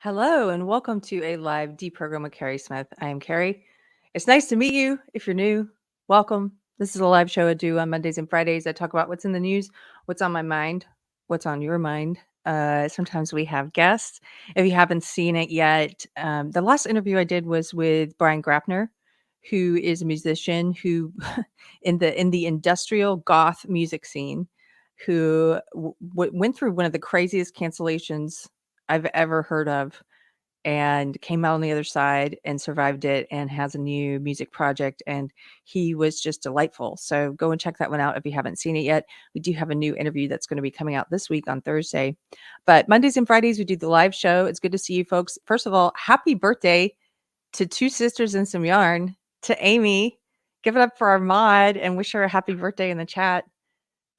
Hello and welcome to a live Deprogrammed with Keri Smith. I am Keri. It's nice to meet you. If you're new, welcome. This is a live show I do on Mondays and Fridays. I talk about what's in the news, what's on my mind, what's on your mind. Sometimes we have guests. If you haven't seen it yet, the last interview I did was with Brian Grapner, who is a musician who in the industrial goth music scene, who went through one of the craziest cancellations I've ever heard of and came out on the other side and survived it and has a new music project. And he was just delightful. So go and check that one out if you haven't seen it yet. We do have a new interview that's going to be coming out this week on Thursday. But Mondays and Fridays, we do the live show. It's good to see you folks. First of all, happy birthday to Two Sisters and Some Yarn, to Amy. Give it up for our mod and wish her a happy birthday in the chat.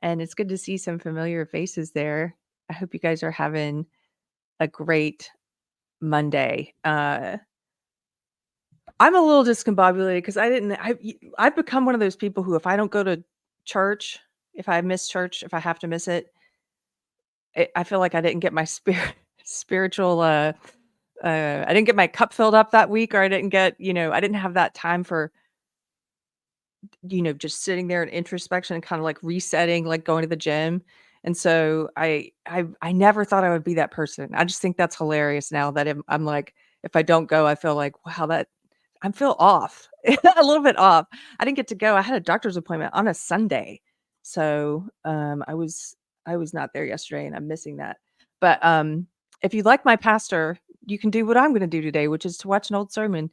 And it's good to see some familiar faces there. I hope you guys are having a great Monday. I'm a little discombobulated because I've become one of those people who, if I don't go to church, if I miss church, if I have to miss it, I feel like I didn't get my spiritual, I didn't get my cup filled up that week, or I didn't get, I didn't have that time for, just sitting there in introspection and kind of like resetting, like going to the gym. And so I never thought I would be that person. I just think that's hilarious now that I'm like, if I don't go, I feel like, wow, I feel off, a little bit off. I didn't get to go. I had a doctor's appointment on a Sunday. So I was not there yesterday and I'm missing that. But if you like my pastor, you can do what I'm going to do today, which is to watch an old sermon.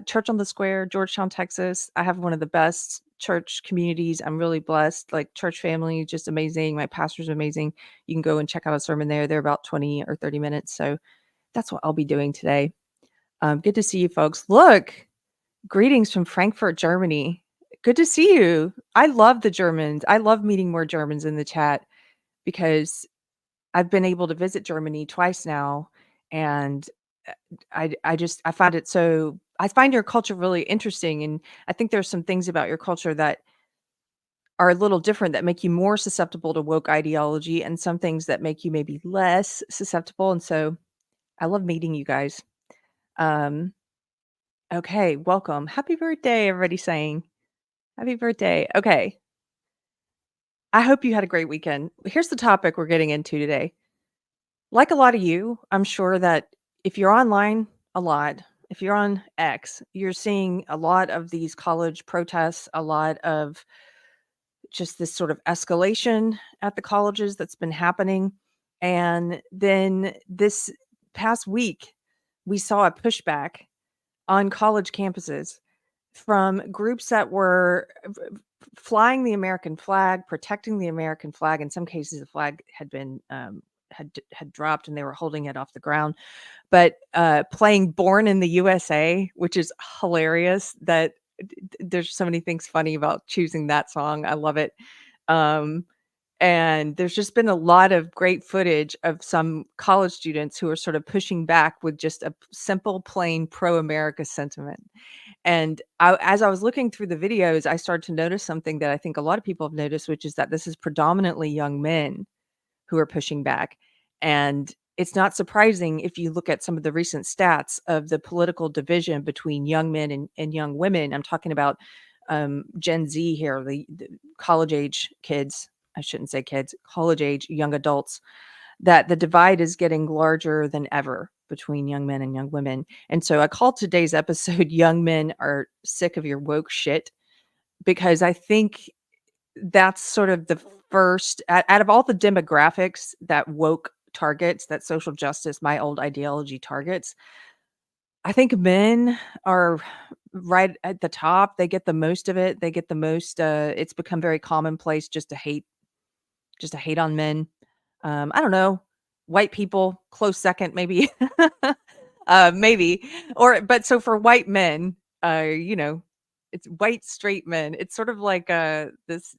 Church on the Square, Georgetown, Texas. I have one of the best church communities. I'm really blessed. Like, church family, just amazing. My pastor's amazing. You can go and check out a sermon there. They're about 20 or 30 minutes. So that's what I'll be doing today. Good to see you folks. Look, greetings from Frankfurt, Germany. Good to see you. I love the Germans. I love meeting more Germans in the chat because I've been able to visit Germany twice now, and I find it so. I find your culture really interesting, and I think there's some things about your culture that are a little different that make you more susceptible to woke ideology, and some things that make you maybe less susceptible. And so, I love meeting you guys. Um, okay, welcome. Happy birthday, everybody saying. Happy birthday. Okay. I hope you had a great weekend. Here's the topic we're getting into today. Like a lot of you, I'm sure that if you're online a lot, if you're on X, you're seeing a lot of these college protests, a lot of just this sort of escalation at the colleges that's been happening. And then this past week, we saw a pushback on college campuses from groups that were flying the American flag, protecting the American flag. In some cases, the flag had been had dropped and they were holding it off the ground, but playing "Born in the USA," which is hilarious. That there's so many things funny about choosing that song. I love it. Um, and there's just been a lot of great footage of some college students who are sort of pushing back with just a simple, plain pro-America sentiment. And as I was looking through the videos, I started to notice something that I think a lot of people have noticed, which is that this is predominantly young men who are pushing back. And it's not surprising if you look at some of the recent stats of the political division between young men and young women. I'm talking about Gen Z here, the college age kids. I shouldn't say kids, college age young adults, that the divide is getting larger than ever between young men and young women. And so I called today's episode "Young Men Are Sick of Your Woke Shit," because I think that's sort of the first out of all the demographics that woke targets, that social justice, my old ideology targets. I think men are right at the top. They get the most of it. They get the most. It's become very commonplace just to hate on men. I don't know. White people, close second, maybe. Maybe. But so for white men, it's white straight men. It's sort of like this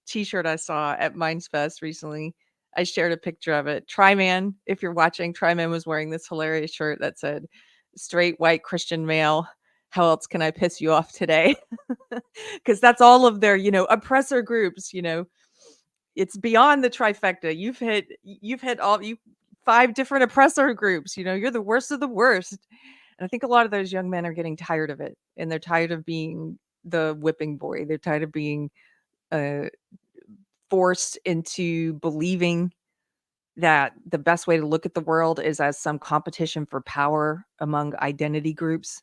t-shirt I saw at Minds Fest recently. I shared a picture of it. Tryman, if you're watching, Tryman was wearing this hilarious shirt that said, "Straight white Christian male. How else can I piss you off today?" Because that's all of their, oppressor groups, it's beyond the trifecta. You've hit all, you 5 different oppressor groups, you're the worst of the worst. And I think a lot of those young men are getting tired of it, and they're tired of being the whipping boy. They're tired of being, uh, forced into believing that the best way to look at the world is as some competition for power among identity groups.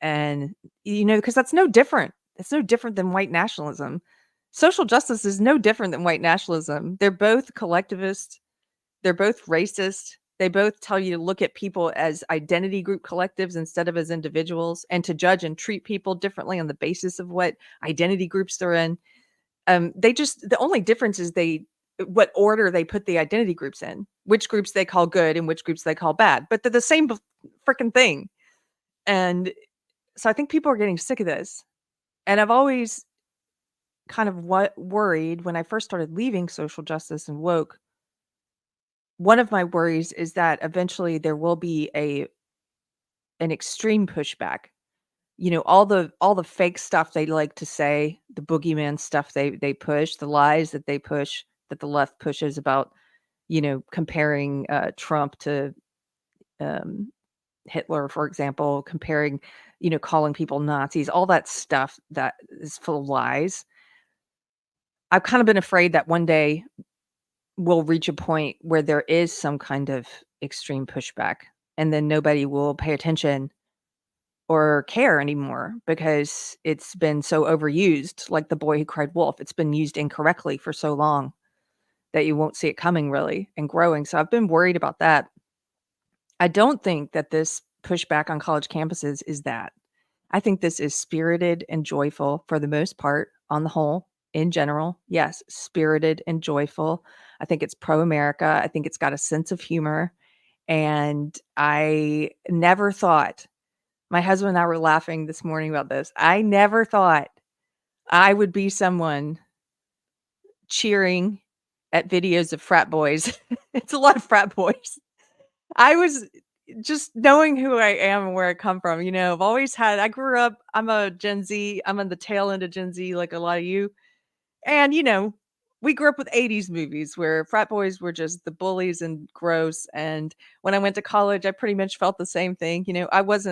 And, because that's no different. It's no different than white nationalism. Social justice is no different than white nationalism. They're both collectivist. They're both racist. They both tell you to look at people as identity group collectives instead of as individuals, and to judge and treat people differently on the basis of what identity groups they're in. The only difference is what order they put the identity groups in, which groups they call good and which groups they call bad, but they're the same freaking thing. And so I think people are getting sick of this. And I've always kind of worried when I first started leaving social justice and woke. One of my worries is that eventually there will be an extreme pushback. All the fake stuff they like to say, the boogeyman stuff they push, the lies that they push, that the left pushes about, comparing Trump to um, Hitler, for example, comparing, calling people Nazis, all that stuff that is full of lies. I've kind of been afraid that one day we'll reach a point where there is some kind of extreme pushback, and then nobody will pay attention or care anymore because it's been so overused, like the boy who cried wolf. It's been used incorrectly for so long that you won't see it coming really and growing. So I've been worried about that. I don't think that this pushback on college campuses is that. I think this is spirited and joyful for the most part, on the whole, in general. Yes, spirited and joyful. I think it's pro America. I think it's got a sense of humor. And I never thought, my husband and I were laughing this morning about this. I never thought I would be someone cheering at videos of frat boys. It's a lot of frat boys. I was just knowing who I am and where I come from, I grew up, I'm a Gen Z, I'm on the tail end of Gen Z like a lot of you. And, we grew up with 80s movies where frat boys were just the bullies and gross. And when I went to college, I pretty much felt the same thing. I was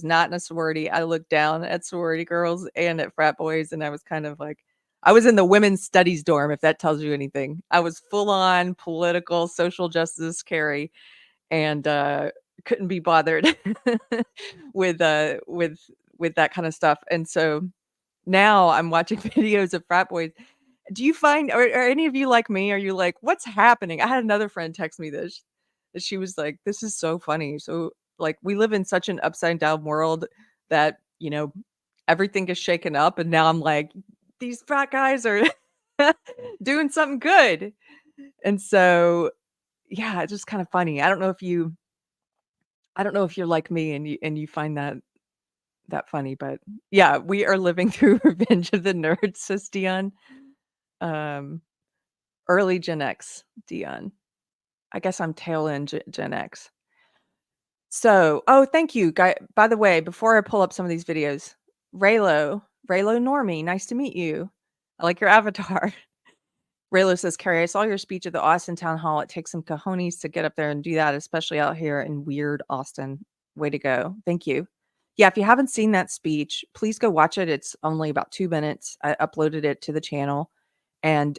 not in a sorority. I looked down at sorority girls and at frat boys. And I was kind of like, I was in the women's studies dorm, if that tells you anything. I was full on political, social justice Keri, and couldn't be bothered with with that kind of stuff. And so now I'm watching videos of frat boys. Do you find, are any of you like me? Are you like, what's happening? I had another friend text me this. That she was like, this is so funny. So like we live in such an upside down world that, everything is shaken up. And now I'm like, these frat guys are doing something good. And so yeah, it's just kind of funny. I don't know if you're like me and you find that funny, but yeah, we are living through Revenge of the Nerds, says Dion. Um, Early Gen X, Dion. I guess I'm tail end Gen X. So, oh, thank you, guy. By the way, before I pull up some of these videos, Raylo Normie, nice to meet you. I like your avatar. Raylo says, Keri, I saw your speech at the Austin Town Hall. It takes some cojones to get up there and do that, especially out here in weird Austin. Way to go. Thank you. Yeah, if you haven't seen that speech, please go watch it. It's only about 2 minutes. I uploaded it to the channel. And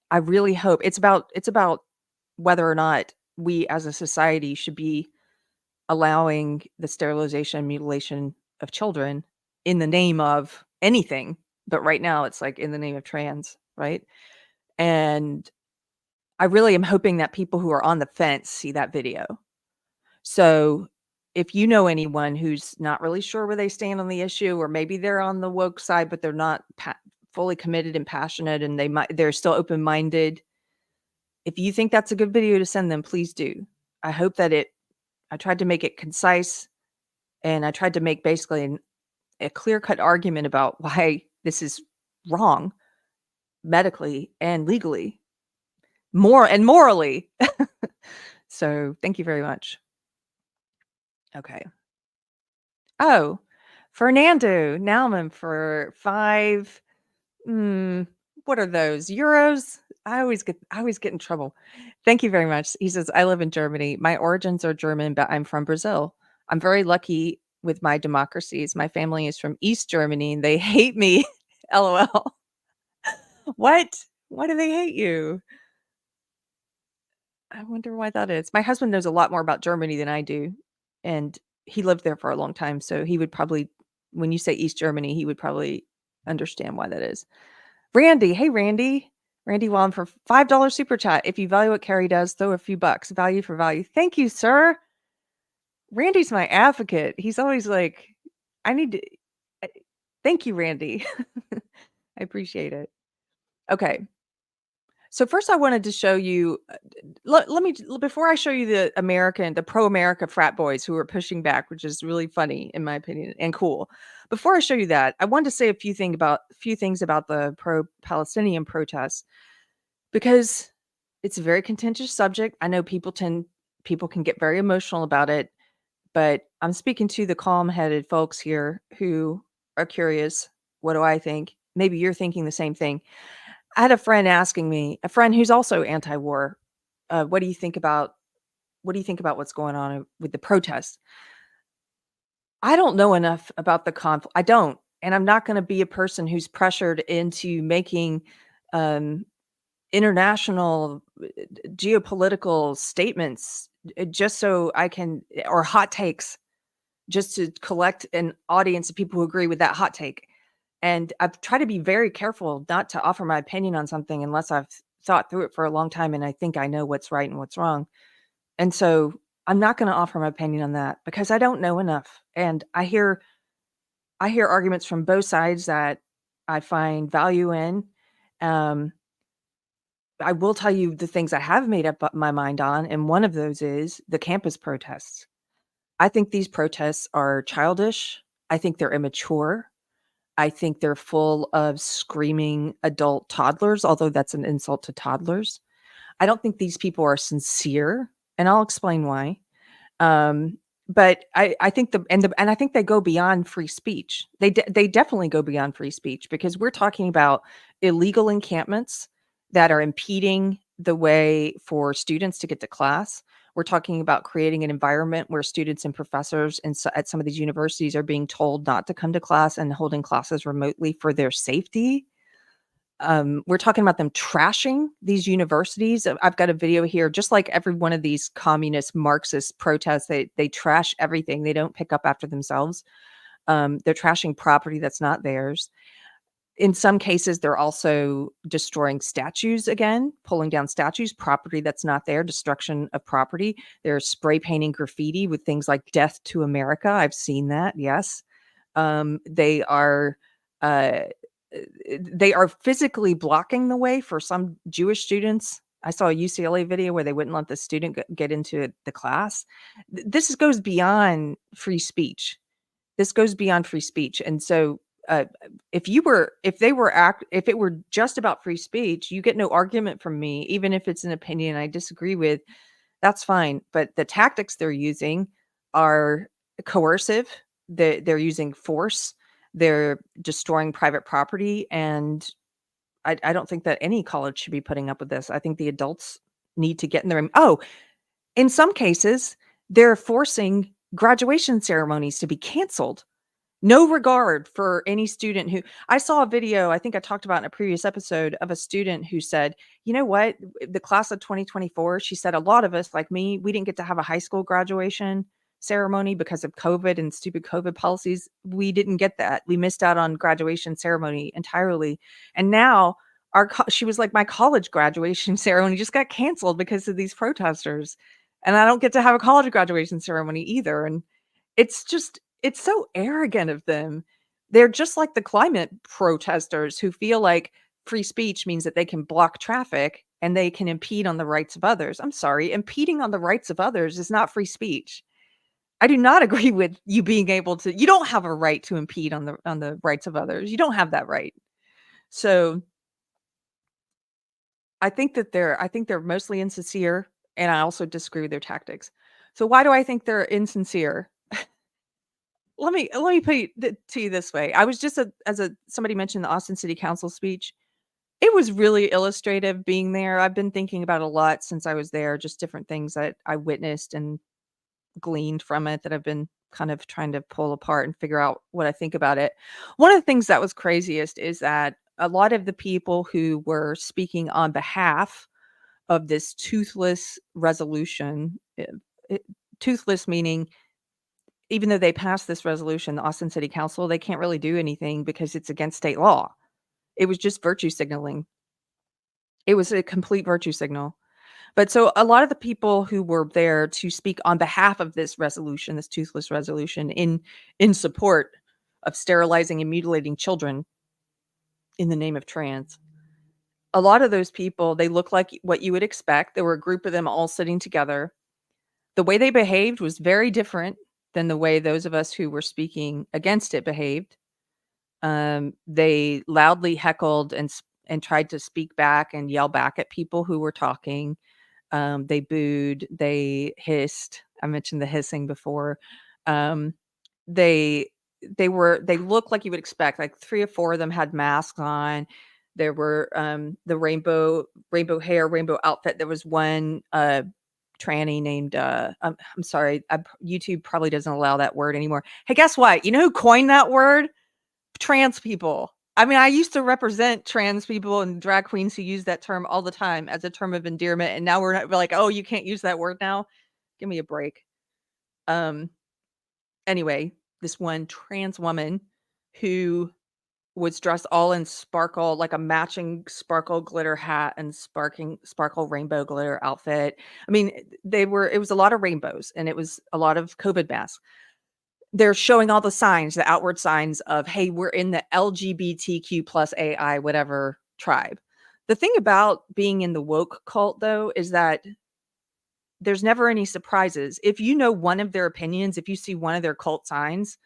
I really hope it's about whether or not we as a society should be allowing the sterilization and mutilation of children in the name of anything. But right now it's like in the name of trans, right? And I really am hoping that people who are on the fence see that video. So if you know anyone who's not really sure where they stand on the issue, or maybe they're on the woke side, but they're not fully committed and passionate, and they're still open-minded. If you think that's a good video to send them, please do. I hope that I tried to make it concise, and I tried to make basically a clear-cut argument about why this is wrong medically and legally. More and morally. So thank you very much. Okay. Oh, Fernando Nauman for 5, what are those? Euros? I always get in trouble. Thank you very much. He says, "I live in Germany. My origins are German, but I'm from Brazil. I'm very lucky with my democracies. My family is from East Germany and they hate me." LOL. What? Why do they hate you? I wonder why that is. My husband knows a lot more about Germany than I do, and he lived there for a long time, so he would probably when you say East Germany, he would probably understand why that is. Randy, hey, Randy. Randy Wallen for $5 super chat. If you value what Keri does, throw a few bucks. Value for value. Thank you, sir. Randy's my advocate. He's always like, I need to. I- Thank you, Randy. I appreciate it. Okay. So first I wanted to show you let me before I show you the pro-America frat boys who are pushing back, which is really funny in my opinion and cool. Before I show you that, I wanted to say a few things about the pro-Palestinian protests because it's a very contentious subject. I know people can get very emotional about it, but I'm speaking to the calm-headed folks here who are curious. What do I think? Maybe you're thinking the same thing. I had a friend asking me, a friend who's also anti-war, what do you think about what's going on with the protests? I don't know enough about the conflict. I don't, and I'm not going to be a person who's pressured into making um, international geopolitical statements just so I can or hot takes just to collect an audience of people who agree with that hot take. And I've tried to be very careful not to offer my opinion on something unless I've thought through it for a long time and I think I know what's right and what's wrong. And so I'm not going to offer my opinion on that because I don't know enough. And I hear arguments from both sides that I find value in. Um, I will tell you the things I have made up my mind on, and one of those is the campus protests. I think these protests are childish. I think they're immature. I think they're full of screaming adult toddlers, although that's an insult to toddlers. I don't think these people are sincere, and I'll explain why. But I think and I think they go beyond free speech. They definitely go beyond free speech because we're talking about illegal encampments that are impeding the way for students to get to class. We're talking about creating an environment where students and professors at some of these universities are being told not to come to class and holding classes remotely for their safety. We're talking about them trashing these universities. I've got a video here, just like every one of these communist Marxist protests, they trash everything. They don't pick up after themselves. They're trashing property that's not theirs. In some cases, they're also destroying statues again, pulling down statues, property that's not there, destruction of property. They're spray painting graffiti with things like "Death to America." I've seen that. Yes, they are. Uh, they are physically blocking the way for some Jewish students. I saw a UCLA video where they wouldn't let the student get into the class. This goes beyond free speech. This goes beyond free speech. And so if it were just about free speech, you get no argument from me, even if it's an opinion I disagree with, that's fine. But the tactics they're using are coercive. They're using force. They're destroying private property. And I don't think that any college should be putting up with this. I think the adults need to get in there. Oh, in some cases, they're forcing graduation ceremonies to be canceled. No regard for any student who I saw a video, I think I talked about in a previous episode of a student who said, you know what, the class of 2024, she said, a lot of us like me, we didn't get to have a high school graduation ceremony because of COVID and stupid COVID policies. We didn't get that. We missed out on graduation ceremony entirely. And now she was like, my college graduation ceremony just got canceled because of these protesters. And I don't get to have a college graduation ceremony either. And it's so arrogant of them. They're just like the climate protesters who feel like free speech means that they can block traffic and they can impede on the rights of others. I'm sorry, impeding on the rights of others is not free speech. I do not agree with you being able to you don't have a right to impede on the rights of others. You don't have that right. So, I think they're mostly insincere, and I also disagree with their tactics. So why do I think they're insincere? Let me put it to you this way. I was just somebody mentioned the Austin City Council speech. It was really illustrative being there. I've been thinking about a lot since I was there, just different things that I witnessed and gleaned from it that I've been kind of trying to pull apart and figure out what I think about it. One of the things that was craziest is that a lot of the people who were speaking on behalf of this toothless resolution, toothless meaning even though they passed this resolution, the Austin City Council, they can't really do anything because it's against state law. It was just virtue signaling. It was a complete virtue signal. But so a lot of the people who were there to speak on behalf of this resolution, this toothless resolution, in support of sterilizing and mutilating children in the name of trans, a lot of those people, they look like what you would expect. There were a group of them all sitting together. The way they behaved was very different than the way those of us who were speaking against it behaved. They loudly heckled and tried to speak back and yell back at people who were talking. They booed, they hissed. I mentioned the hissing before. Um, they they looked like you would expect. Like 3 or 4 of them had masks on. There were the rainbow hair, rainbow outfit. There was one tranny named I'm sorry, YouTube probably doesn't allow that word anymore. Hey, guess what? You know who coined that word? Trans people. I mean, I used to represent trans people and drag queens who use that term all the time as a term of endearment, and now we're like, "Oh, you can't use that word now? Give me a break." Um, anyway, this one trans woman who was dressed all in sparkle, like a matching sparkle glitter hat and sparkle rainbow glitter outfit. I mean, it was a lot of rainbows and it was a lot of COVID masks. They're showing all the signs, the outward signs of, "Hey, we're in the LGBTQ plus AI whatever tribe." The thing about being in the woke cult, though, is that there's never any surprises. If you know one of their opinions, if you see one of their cult signs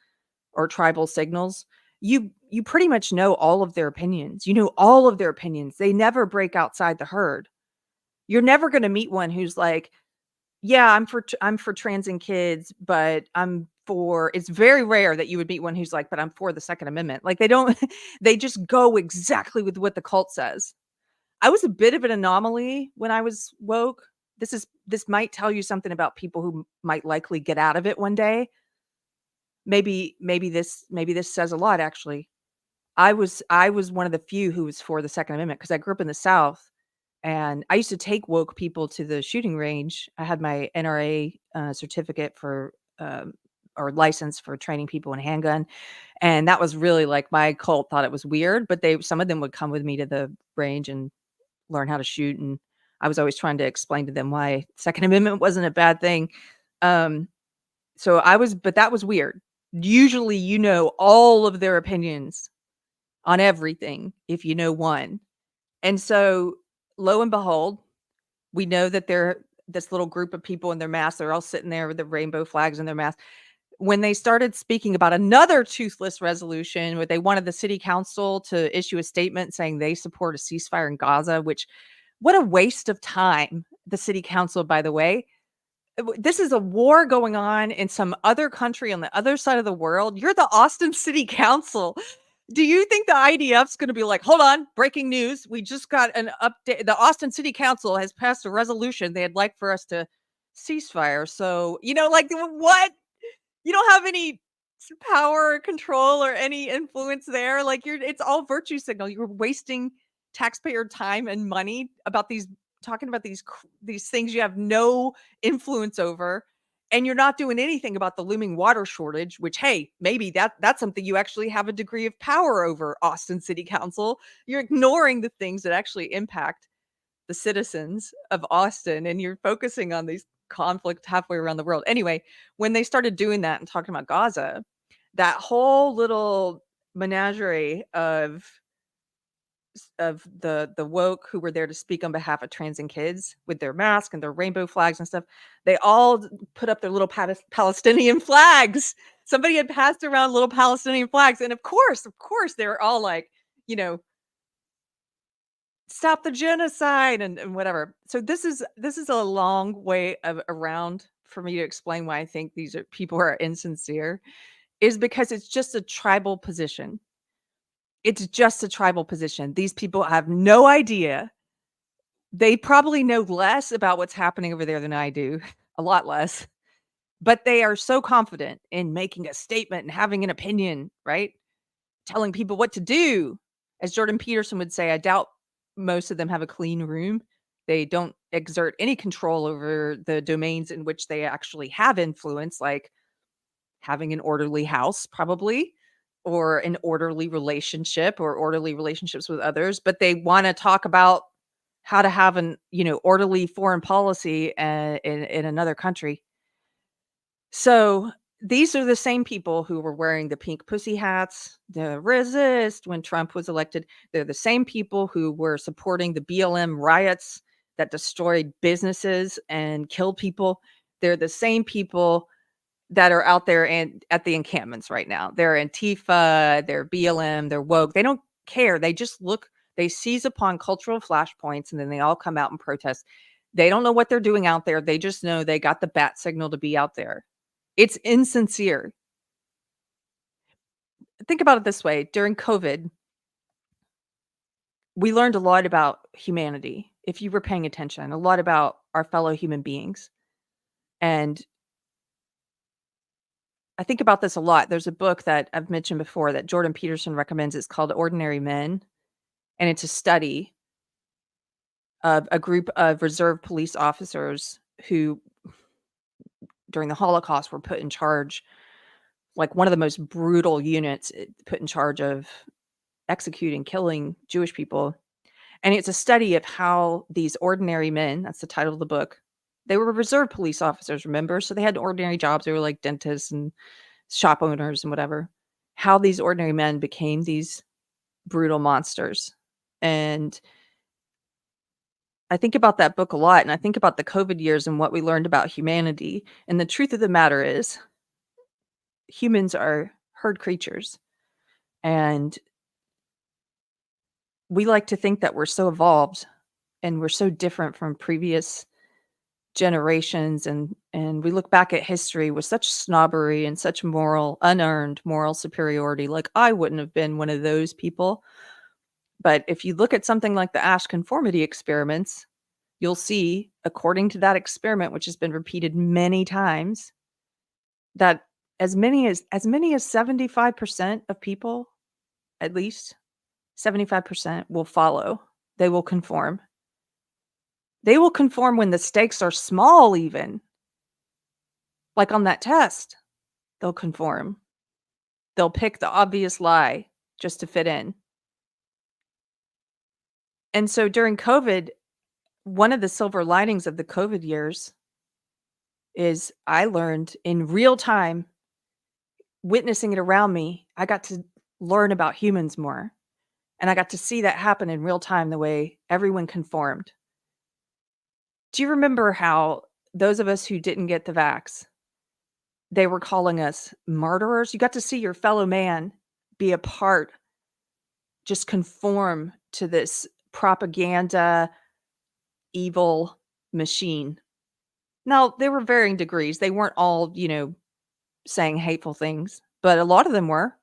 or tribal signals, you pretty much know all of their opinions. You know all of their opinions. They never break outside the herd. You're never gonna meet one who's like, yeah, I'm for trans and kids, but I'm for it's very rare that you would meet one who's like, "But I'm for the Second Amendment." Like, they don't they just go exactly with what the cult says. I was a bit of an anomaly when I was woke. This might tell you something about people who might likely get out of it one day. Maybe this says a lot, actually. I was one of the few who was for the Second Amendment because I grew up in the South. And I used to take woke people to the shooting range. I had my NRA, certificate for, or license for training people in handgun, and that was really like my cult thought it was weird, but some of them would come with me to the range and learn how to shoot, and I was always trying to explain to them why Second Amendment wasn't a bad thing. Um, but that was weird. Usually, you know all of their opinions on everything if you know one. And so, lo and behold, we know that they're this little group of people in their masks, they're all sitting there with the rainbow flags in their masks. When they started speaking about another toothless resolution where they wanted the city council to issue a statement saying they support a ceasefire in Gaza, which what a waste of time. The city council, by the way. This is a war going on in some other country on the other side of the world. You're the Austin City Council. Do you think the IDF's gonna be like, "Hold on, breaking news. We just got an update. The Austin City Council has passed a resolution they'd like for us to ceasefire." So, like, what? You don't have any power or control or any influence there. Like, it's all virtue signal. You're wasting taxpayer time and money about talking about these things you have no influence over, and you're not doing anything about the looming water shortage, which, hey, maybe that's something you actually have a degree of power over, Austin City Council. You're ignoring the things that actually impact the citizens of Austin, and you're focusing on these conflicts halfway around the world. Anyway, when they started doing that and talking about Gaza, that whole little menagerie of the woke who were there to speak on behalf of trans and kids with their mask and their rainbow flags and stuff, they all put up their little Palestinian flags. Somebody had passed around little Palestinian flags, and of course, they were all like, you know, stop the genocide and whatever. So this is a long way around for me to explain why I think these are people are insincere, is because it's just a tribal position. It's just a tribal position. These people have no idea. They probably know less about what's happening over there than I do, a lot less, but they are so confident in making a statement and having an opinion, right? Telling people what to do. As Jordan Peterson would say, I doubt most of them have a clean room. They don't exert any control over the domains in which they actually have influence, like having an orderly house, probably, or an orderly relationship or orderly relationships with others. But they want to talk about how to have an orderly foreign policy in another country. So these are the same people who were wearing the pink pussy hats, the resist when Trump was elected. They're the same people who were supporting the BLM riots that destroyed businesses and killed people. They're the same people that are out there and at the encampments right now. They're Antifa, they're BLM, they're woke. They don't care. They just look, they seize upon cultural flashpoints and then they all come out and protest. They don't know what they're doing out there. They just know they got the bat signal to be out there. It's insincere. Think about it this way. During COVID, we learned a lot about humanity. If you were paying attention, a lot about our fellow human beings. And I think about this a lot. There's a book that I've mentioned before that Jordan Peterson recommends. It's called Ordinary Men, and it's a study of a group of reserve police officers who, during the Holocaust, were put in charge, like one of the most brutal units put in charge of executing, killing Jewish people. And it's a study of how these ordinary men, that's the title of the book, they were reserve police officers, remember? So they had ordinary jobs. They were like dentists and shop owners and whatever. How these ordinary men became these brutal monsters. And I think about that book a lot, and I think about the COVID years and what we learned about humanity. And the truth of the matter is, humans are herd creatures. And we like to think that we're so evolved and we're so different from previous generations, and we look back at history with such snobbery and such unearned moral superiority. Like, I wouldn't have been one of those people. But if you look at something like the Asch conformity experiments, you'll see, according to that experiment, which has been repeated many times, that as many as 75% of people, at least 75%, will follow. They will conform. They will conform when the stakes are small, even. Like on that test, they'll conform. They'll pick the obvious lie just to fit in. And so during COVID, one of the silver linings of the COVID years is I learned in real time, witnessing it around me, I got to learn about humans more. And I got to see that happen in real time, the way everyone conformed. Do you remember how those of us who didn't get the vax, they were calling us murderers? You got to see your fellow man be a part, just conform to this propaganda, evil machine. Now, there were varying degrees. They weren't all, saying hateful things, but a lot of them were.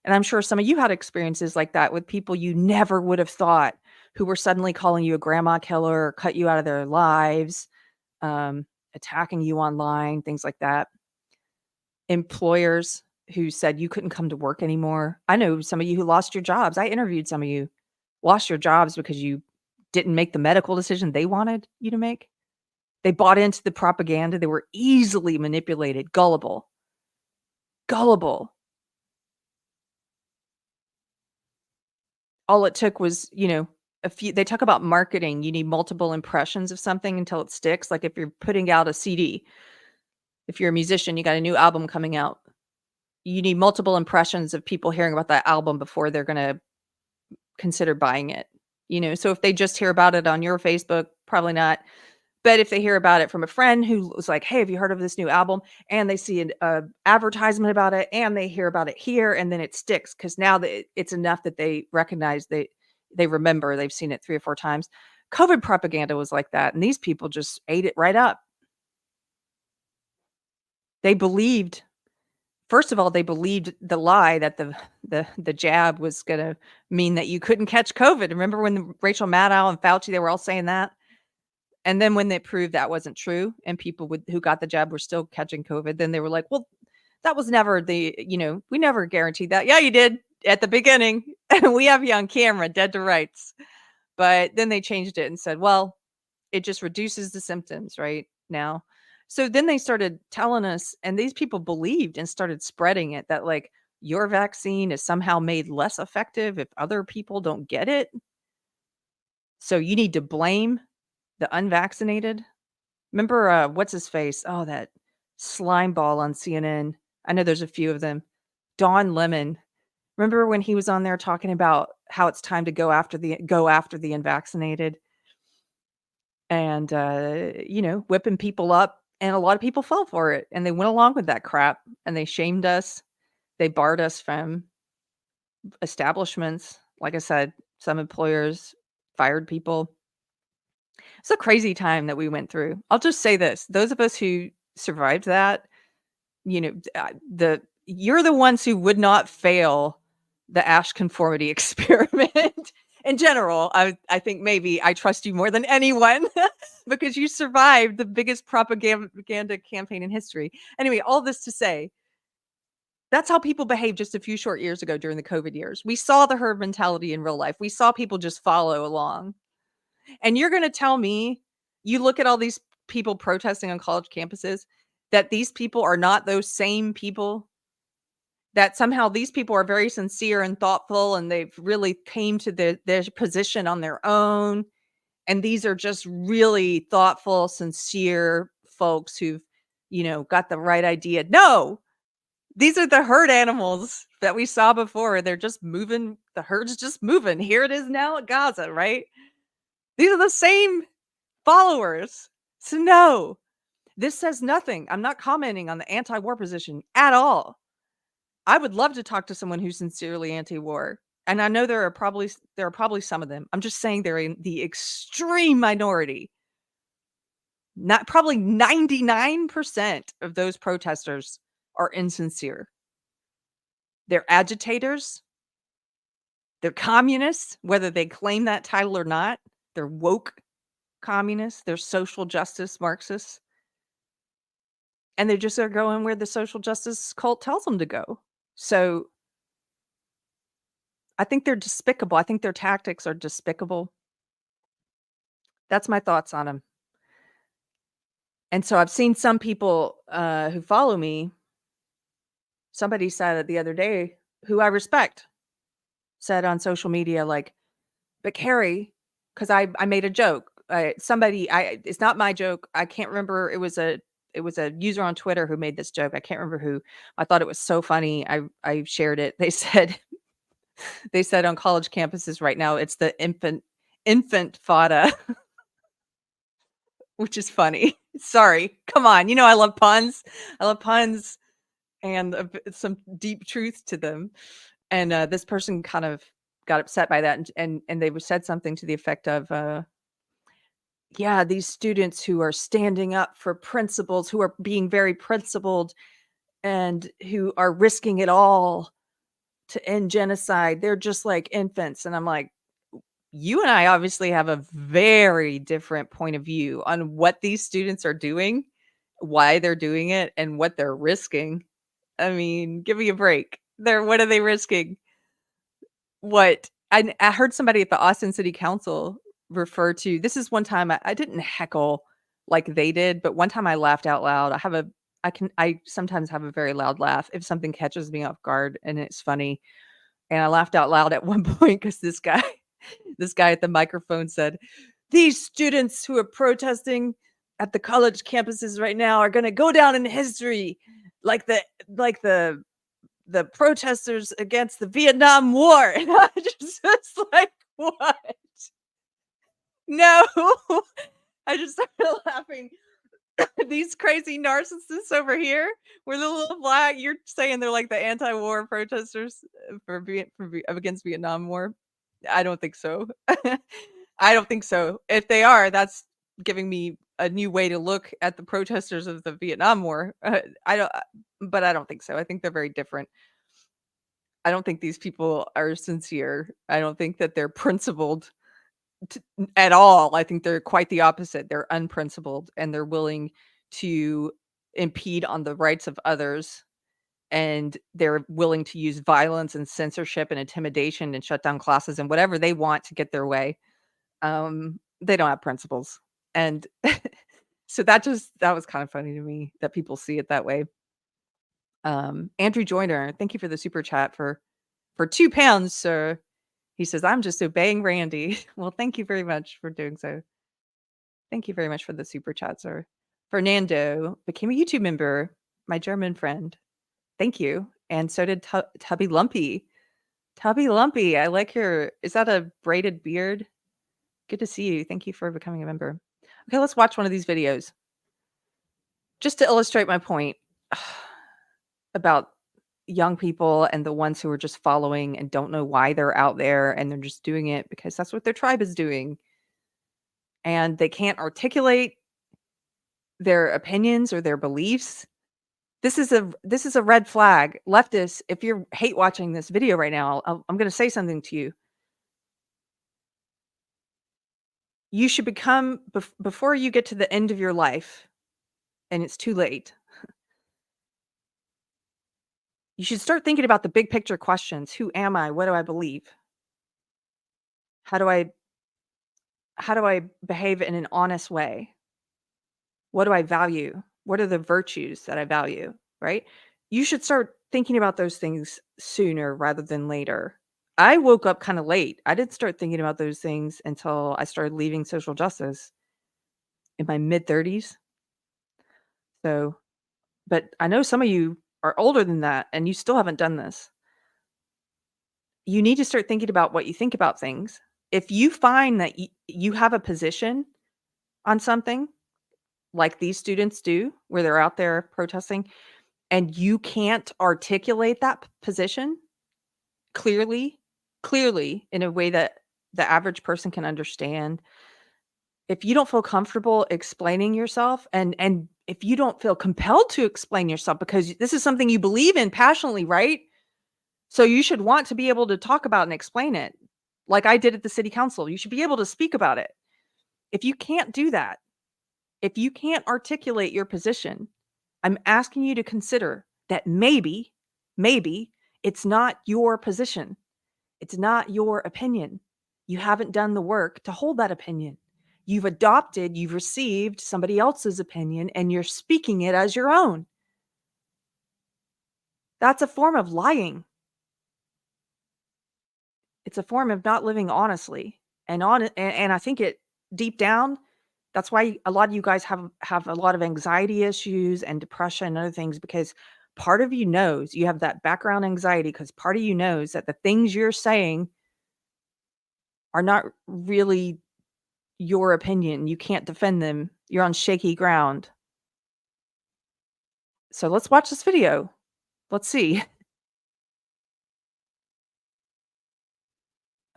And I'm sure some of you had experiences like that with people you never would have thought, who were suddenly calling you a grandma killer or cut you out of their lives, attacking you online, things like that. Employers who said you couldn't come to work anymore. I know some of you who lost your jobs. I interviewed some of you, lost your jobs because you didn't make the medical decision they wanted you to make. They bought into the propaganda. They were easily manipulated, gullible. Gullible. All it took was, a few. They talk about marketing. You need multiple impressions of something until it sticks. Like if you're putting out a CD, if you're a musician, you got a new album coming out. You need multiple impressions of people hearing about that album before they're going to consider buying it. So if they just hear about it on your Facebook, probably not. But if they hear about it from a friend who was like, hey, have you heard of this new album? And they see an advertisement about it and they hear about it here, and then it sticks because now it's enough that they recognize, they remember, they've seen it 3 or 4 times. COVID propaganda was like that. And these people just ate it right up. They believed first of all, they believed the lie that the jab was gonna mean that you couldn't catch COVID. Remember when Rachel Maddow and Fauci, they were all saying that? And then when they proved that wasn't true and people who got the jab were still catching COVID, then they were like, "Well, that was never we never guaranteed that." "Yeah, you did at the beginning. We have you on camera, dead to rights." But then they changed it and said, "Well, it just reduces the symptoms right now." So then they started telling us, and these people believed and started spreading it, that like your vaccine is somehow made less effective if other people don't get it. So you need to blame the unvaccinated. Remember, what's his face? Oh, that slime ball on CNN. I know there's a few of them. Don Lemon. Remember when he was on there talking about how it's time to go after the unvaccinated and whipping people up, and a lot of people fell for it and they went along with that crap and they shamed us. They barred us from establishments. Like I said, some employers fired people. It's a crazy time that we went through. I'll just say this. Those of us who survived that, you're the ones who would not fail the Ash conformity experiment. In general, I think maybe I trust you more than anyone because you survived the biggest propaganda campaign in history. Anyway, all this to say, that's how people behaved just a few short years ago during the COVID years. We saw the herd mentality in real life. We saw people just follow along. And you're going to tell me, you look at all these people protesting on college campuses, that these people are not those same people, that somehow these people are very sincere and thoughtful and they've really came to their position on their own. And these are just really thoughtful, sincere folks who've, got the right idea. No, these are the herd animals that we saw before. They're just moving. The herd's just moving. Here it is now at Gaza, right? These are the same followers. So no, this says nothing. I'm not commenting on the anti-war position at all. I would love to talk to someone who's sincerely anti-war. And I know there are probably some of them. I'm just saying they're in the extreme minority. Not probably 99% of those protesters are insincere. They're agitators. They're communists, whether they claim that title or not. They're woke communists. They're social justice Marxists. And they just are going where the social justice cult tells them to go. So I think they're despicable. I think their tactics are despicable. That's my thoughts on them. And so I've seen some people who follow me. Somebody said it the other day, who I respect, said on social media, like, "But Keri," because I made a joke. It's not my joke. I can't remember. It was a user on Twitter who made this joke. I can't remember who. I thought it was so funny. I shared it. They said on college campuses right now, it's the infant fodder, which is funny. Sorry. Come on. I love puns. And some deep truth to them. And this person kind of got upset by that, and they said something to the effect of, yeah, these students who are standing up for principles, who are being very principled, and who are risking it all to end genocide, they're just like infants. And I'm like, you and I obviously have a very different point of view on what these students are doing, why they're doing it, and what they're risking. I mean, give me a break. What are they risking? What? I heard somebody at the Austin City Council refer to this. Is one time I didn't heckle like they did, but one time I laughed out loud. I sometimes have a very loud laugh if something catches me off guard and it's funny. And I laughed out loud at one point because this guy at the microphone said, "These students who are protesting at the college campuses right now are going to go down in history like the protesters against the Vietnam War." And I just was like, what? No. I just started laughing. These crazy narcissists over here were the little black. You're saying they're like the anti-war protesters against Vietnam War? I don't think so. I don't think so. If they are, that's giving me a new way to look at the protesters of the Vietnam War. But I don't think so. I think they're very different. I don't think these people are sincere. I don't think that they're principled at all. I think they're quite the opposite. They're unprincipled and they're willing to impede on the rights of others, and they're willing to use violence and censorship and intimidation and shut down classes and whatever they want to get their way. They don't have principles. And so that was kind of funny to me that people see it that way. Andrew Joyner, thank you for the super chat for £2, sir. He says, I'm just obeying Randy. Well, thank you very much for doing so. Thank you very much for the super chat, sir. Fernando became a YouTube member, my German friend. Thank you. And so did Tubby Lumpy. Tubby Lumpy, I like is that a braided beard? Good to see you. Thank you for becoming a member. Okay, let's watch one of these videos. Just to illustrate my point about young people and the ones who are just following and don't know why they're out there, and they're just doing it because that's what their tribe is doing. And they can't articulate their opinions or their beliefs. This is a red flag. Leftists, if you're hate watching this video right now, I'm going to say something to you. You should become, before you get to the end of your life, and it's too late, you should start thinking about the big picture questions. Who am I? What do I believe? How do I behave in an honest way? What do I value? What are the virtues that I value, right? You should start thinking about those things sooner rather than later. I woke up kind of late. I didn't start thinking about those things until I started leaving social justice in my mid-30s. So, but I know some of you are older than that and you still haven't done this. You need to start thinking about what you think about things. If you find that you have a position on something, like these students do, where they're out there protesting, and you can't articulate that position clearly in a way that the average person can understand, if you don't feel comfortable explaining yourself, and if you don't feel compelled to explain yourself because this is something you believe in passionately, right? So you should want to be able to talk about and explain it like I did at the city council. You should be able to speak about it. If you can't do that, if you can't articulate your position, I'm asking you to consider that maybe it's not your position. It's not your opinion. You haven't done the work to hold that opinion. You've received somebody else's opinion, and you're speaking it as your own. That's a form of lying. It's a form of not living honestly. And I think it deep down, that's why a lot of you guys have a lot of anxiety issues and depression and other things, because part of you knows you have that background anxiety, because part of you knows that the things you're saying are not really your opinion. You can't defend them. You're on shaky ground. So let's watch this video. Let's see.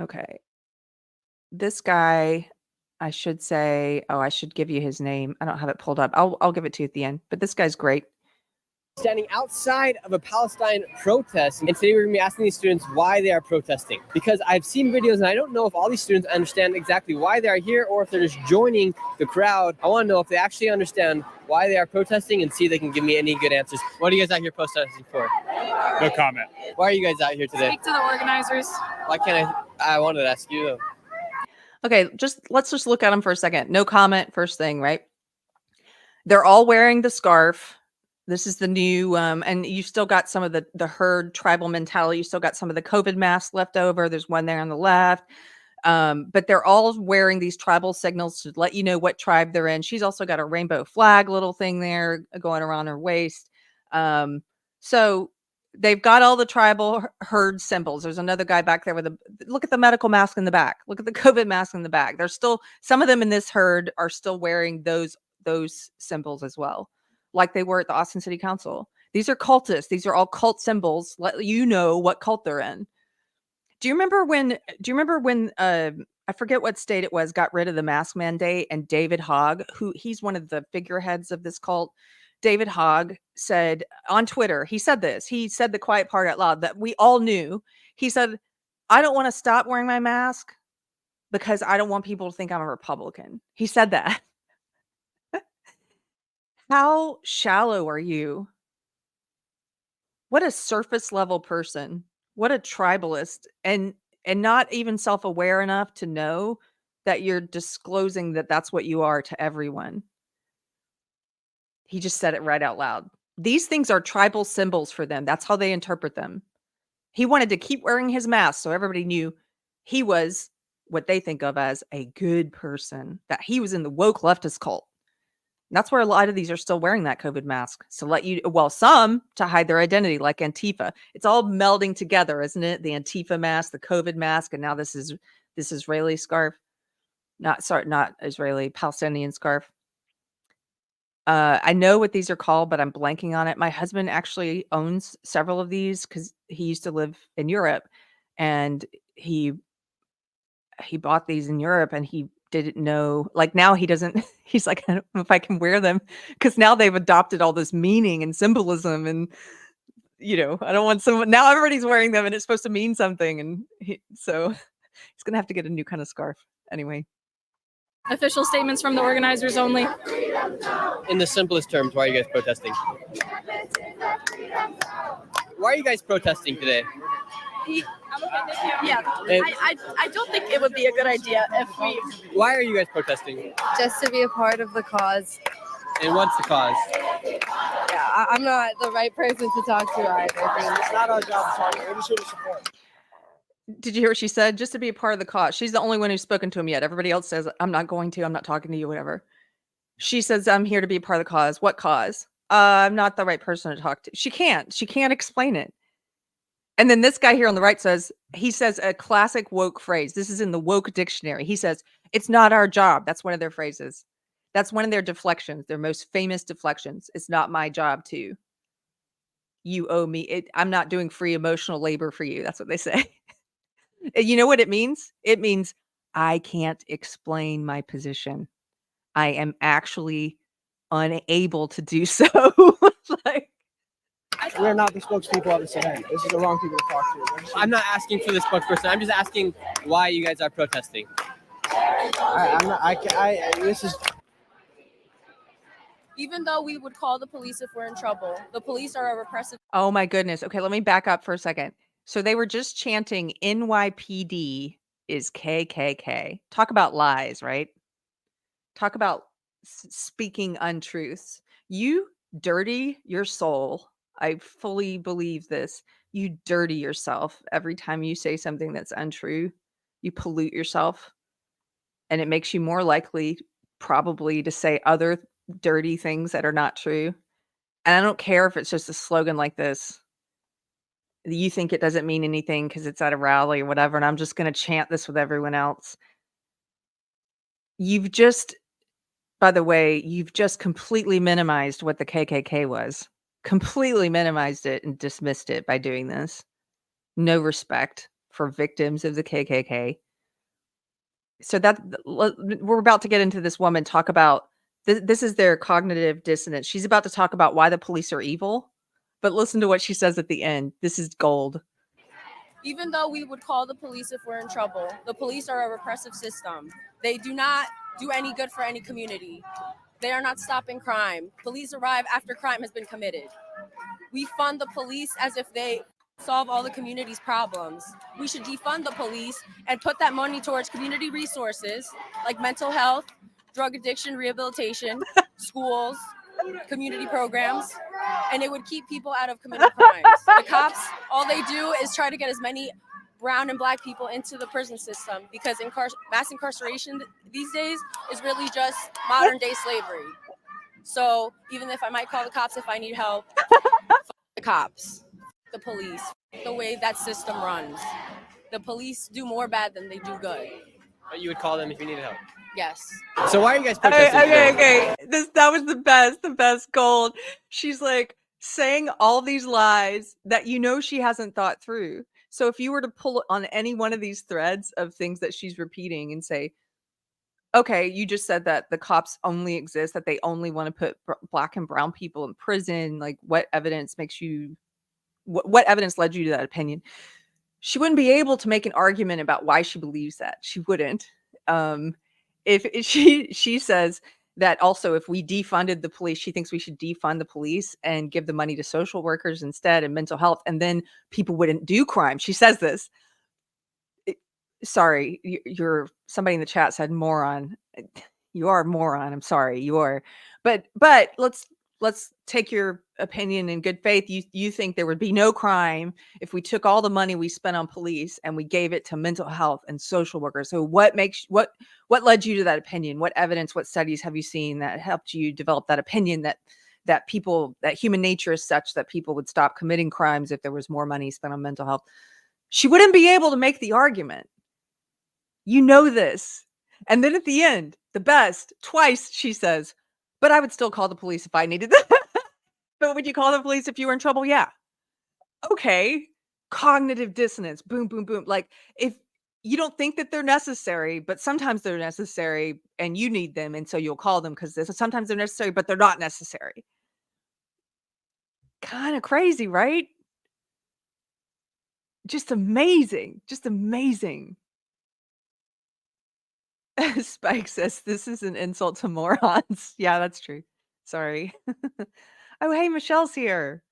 Okay. This guy, I should say, I should give you his name. I don't have it pulled up. I'll give it to you at the end. But this guy's great. Standing outside of a Palestine protest, and today we're going to be asking these students why they are protesting, because I've seen videos and I don't know if all these students understand exactly why they are here, or if they're just joining the crowd. I want to know if they actually understand why they are protesting and see if they can give me any good answers. What are you guys out here protesting for? No comment. Why are you guys out here today? Speak to the organizers. Why can't I wanted to ask you though. Okay, let's just look at them for a second. No comment, first thing, right? They're all wearing the scarf. This is the new, and you still got some of the herd tribal mentality. You still got some of the COVID masks left over. There's one there on the left. But they're all wearing these tribal signals to let you know what tribe they're in. She's also got a rainbow flag little thing there going around her waist. So they've got all the tribal herd symbols. There's another guy back there look at the medical mask in the back. Look at the COVID mask in the back. There's still, some of them in this herd are still wearing those symbols as well, like they were at the Austin City Council. These are cultists. These are all cult symbols. Let you know what cult they're in. Do you remember when I forget what state it was, got rid of the mask mandate, and David Hogg, he's one of the figureheads of this cult. David Hogg said on Twitter, he said the quiet part out loud that we all knew. He said, I don't want to stop wearing my mask because I don't want people to think I'm a Republican. He said that. How shallow are you? What a surface level person. What a tribalist. And not even self-aware enough to know that you're disclosing that that's what you are to everyone. He just said it right out loud. These things are tribal symbols for them. That's how they interpret them. He wanted to keep wearing his mask so everybody knew he was what they think of as a good person, that he was in the woke leftist cult. And that's where a lot of these are still wearing that COVID mask. So some to hide their identity, like Antifa. It's all melding together, isn't it? The Antifa mask, the COVID mask, and now this Israeli scarf. Not Israeli, Palestinian scarf. I know what these are called, but I'm blanking on it. My husband actually owns several of these because he used to live in Europe, and he bought these in Europe, and he didn't know. Like now, he doesn't. He's like, I don't know if I can wear them because now they've adopted all this meaning and symbolism, and I don't want someone. Now everybody's wearing them, and it's supposed to mean something, and so he's gonna have to get a new kind of scarf anyway. Official statements from the organizers only. In the simplest terms, why are you guys protesting? Why are you guys protesting today? Yeah, I don't think it would be a good idea if we... Why are you guys protesting? Just to be a part of the cause. And what's the cause? Yeah, I'm not the right person to talk to either. It's not our job to talk. We're just here to support. Did you hear what she said? Just to be a part of the cause. She's the only one who's spoken to him yet. Everybody else says, I'm not going to. I'm not talking to you, whatever. She says, I'm here to be a part of the cause. What cause? I'm not the right person to talk to. She can't explain it. And then this guy here on the right says a classic woke phrase. This is in the woke dictionary. He says, it's not our job. That's one of their phrases. That's one of their deflections, their most famous deflections. It's not my job to. You owe me. I'm not doing free emotional labor for you. That's what they say. You know what it means? It means I can't explain my position. I am actually unable to do so. We're not the spokespeople of this event. This is the wrong people to talk to. I'm not asking for the spokesperson. I'm just asking why you guys are protesting. This is... Even though we would call the police if we're in trouble, the police are a repressive... Oh my goodness. Okay, let me back up for a second. So they were just chanting NYPD is KKK. Talk about lies, right? Talk about speaking untruths. You dirty your soul. I fully believe this. You dirty yourself every time you say something that's untrue. You pollute yourself. And it makes you more likely probably to say other dirty things that are not true. And I don't care if it's just a slogan like this. You think it doesn't mean anything because it's at a rally or whatever, and I'm just going to chant this with everyone else. By the way, you've just completely minimized what the KKK was. Completely minimized it and dismissed it by doing this. No respect for victims of the KKK. So we're about to get into this woman talk about, this is their cognitive dissonance. She's about to talk about why the police are evil. But listen to what she says at the end. This is gold. Even though we would call the police if we're in trouble, the police are a repressive system. They do not do any good for any community. They are not stopping crime. Police arrive after crime has been committed. We fund the police as if they solve all the community's problems. We should defund the police and put that money towards community resources like mental health, drug addiction rehabilitation, schools, community programs, and it would keep people out of committing crimes. The cops, all they do is try to get as many brown and black people into the prison system because mass incarceration these days is really just modern day slavery. So even if I might call the cops if I need help, the cops, the police, the way that system runs. The police do more bad than they do good. But you would call them if you needed help. Yes. So why are you guys protesting? Okay. That was the best gold. She's like saying all these lies that she hasn't thought through. So if you were to pull on any one of these threads of things that she's repeating and say, okay, you just said that the cops only exist, that they only want to put black and brown people in prison. Like, what evidence makes you, what evidence led you to that opinion? She wouldn't be able to make an argument about why she believes that. She wouldn't. If she says that also, if we defunded the police, she thinks we should defund the police and give the money to social workers instead and mental health, and then people wouldn't do crime. She says this. Sorry, you're somebody in the chat said moron. You are a moron. I'm sorry, you are. But let's take your opinion in good faith. You think there would be no crime if we took all the money we spent on police and we gave it to mental health and social workers. So what led you to that opinion? What evidence, what studies have you seen that helped you develop that opinion that people, that human nature is such that people would stop committing crimes if there was more money spent on mental health? She wouldn't be able to make the argument. You know this. And then at the end, the best, twice she says, but I would still call the police if I needed them. But would you call the police if you were in trouble? Yeah. Okay. Cognitive dissonance. Boom, boom, boom. Like, if you don't think that they're necessary, but sometimes they're necessary and you need them. And so you'll call them because sometimes they're necessary, but they're not necessary. Kind of crazy, right? Just amazing. Just amazing. Spike says this is an insult to morons. Yeah, that's true. Sorry. Oh, hey, Michelle's here.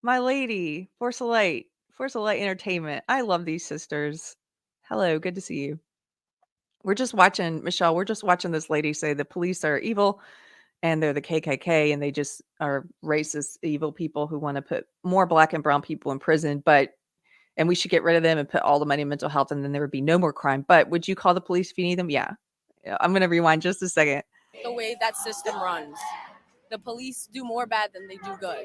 My lady, Force of Light Entertainment. I love these sisters. Hello, good to see you. We're just watching, Michelle, we're just watching this lady say the police are evil and they're the KKK and they just are racist, evil people who want to put more black and brown people in prison, and we should get rid of them and put all the money in mental health and then there would be no more crime. But would you call the police if you need them? Yeah. I'm going to rewind just a second. The way that system runs. The police do more bad than they do good.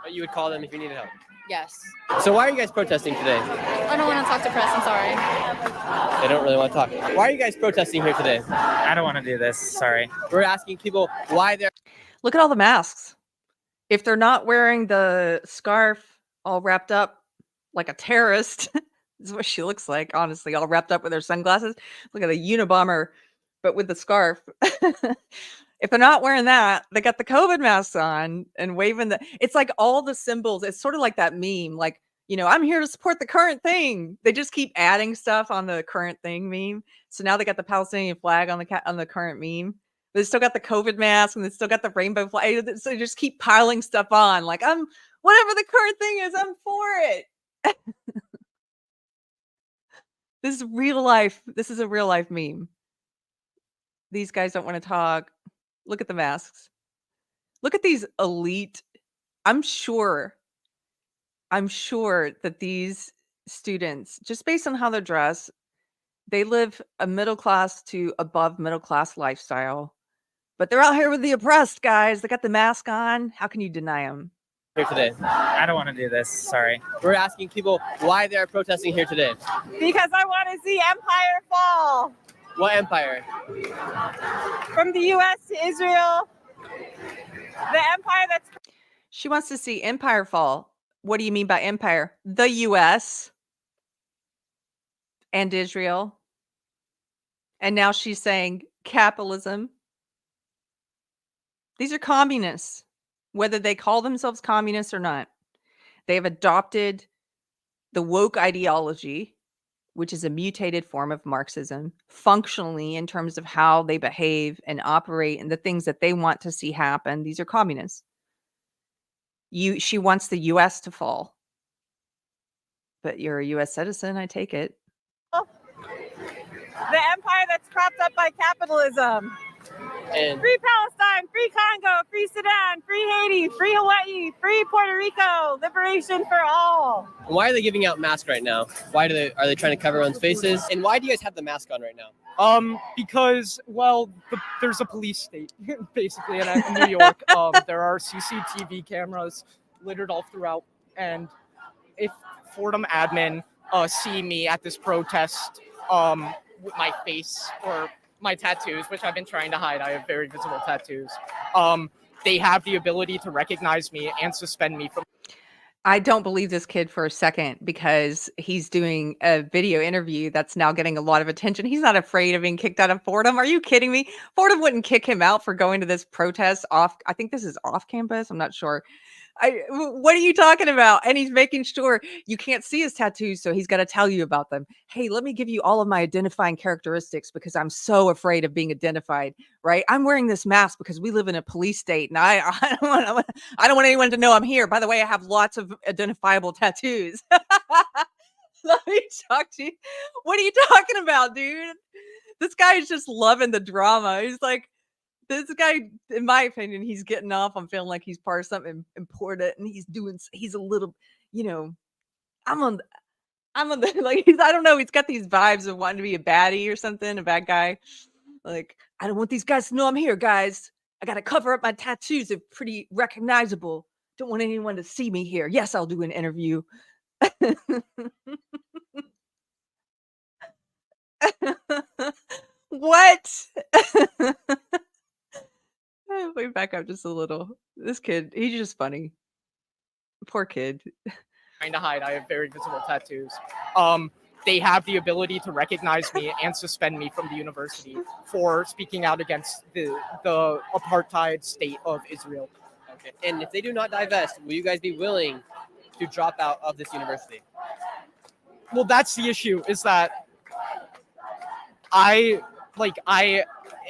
But you would call them if you needed help. Yes. So why are you guys protesting today? I don't want to talk to press. I'm sorry. They don't really want to talk. Why are you guys protesting here today? I don't want to do this. Sorry. We're asking people why they're... Look at all the masks. If they're not wearing the scarf all wrapped up like a terrorist, this is what she looks like, honestly, all wrapped up with her sunglasses. Look at the Unabomber, but with the scarf. If they're not wearing that, they got the COVID masks on and waving it's like all the symbols. It's sort of like that meme, like, I'm here to support the current thing. They just keep adding stuff on the current thing meme. So now they got the Palestinian flag on the current meme. But they still got the COVID mask and they still got the rainbow flag. So they just keep piling stuff on. Like, whatever the current thing is, I'm for it. This is real life. This is a real life meme. These guys don't want to talk. Look at the masks. Look at these elite. I'm sure that these students, just based on how they're dressed, they live a middle class to above middle class lifestyle. But they're out here with the oppressed, guys. They got the mask on. How can you deny them? Here today. I don't want to do this. Sorry. We're asking people why they're protesting here today. Because I want to see empire fall. What empire? From the U.S. to Israel. The empire that's... She wants to see empire fall. What do you mean by empire? The U.S. and Israel. And now she's saying capitalism. These are communists, whether they call themselves communists or not. They have adopted the woke ideology, which is a mutated form of Marxism, functionally in terms of how they behave and operate and the things that they want to see happen. These are communists. She wants the U.S. to fall. But you're a U.S. citizen, I take it. The empire that's propped up by capitalism. And Free Palestine, free Congo, free Sudan, free Haiti, free Hawaii, free Puerto Rico, liberation for all. why are they giving out masks right now? Are they trying to cover everyone's faces? And why do you guys have the mask on right now? Because there's a police state basically in New York. There are CCTV cameras littered all throughout, and if Fordham admin see me at this protest with my face or my tattoos, which I've been trying to hide, I have very visible tattoos. They have the ability to recognize me and suspend me from. I don't believe this kid for a second because he's doing a video interview that's now getting a lot of attention. He's not afraid of being kicked out of Fordham. Are you kidding me? Fordham wouldn't kick him out for going to this protest off. I think this is off campus. I'm not sure. What are you talking about? And he's making sure you can't see his tattoos, so he's got to tell you about them. Hey, let me give you all of my identifying characteristics because I'm so afraid of being identified. Right? I'm wearing this mask because we live in a police state, and I don't want anyone to know I'm here. By the way, I have lots of identifiable tattoos. Let me talk to you. What are you talking about, dude? This guy is just loving the drama. He's like, this guy, in my opinion, he's getting off on feeling like he's part of something important, and he's a little, you know, I'm on the like I don't know, he's got these vibes of wanting to be a baddie or something, a bad guy. Like, I don't want these guys to know I'm here, guys. I gotta cover up my tattoos. They're pretty recognizable. Don't want anyone to see me here. Yes, I'll do an interview. What? Wait, back up just a little. This kid, he's just funny. Poor kid. Trying to hide. I have very visible tattoos. They have the ability to recognize me and suspend me from the university for speaking out against the apartheid state of Israel. Okay. And if they do not divest, will you guys be willing to drop out of this university? Well, that's the issue, is that I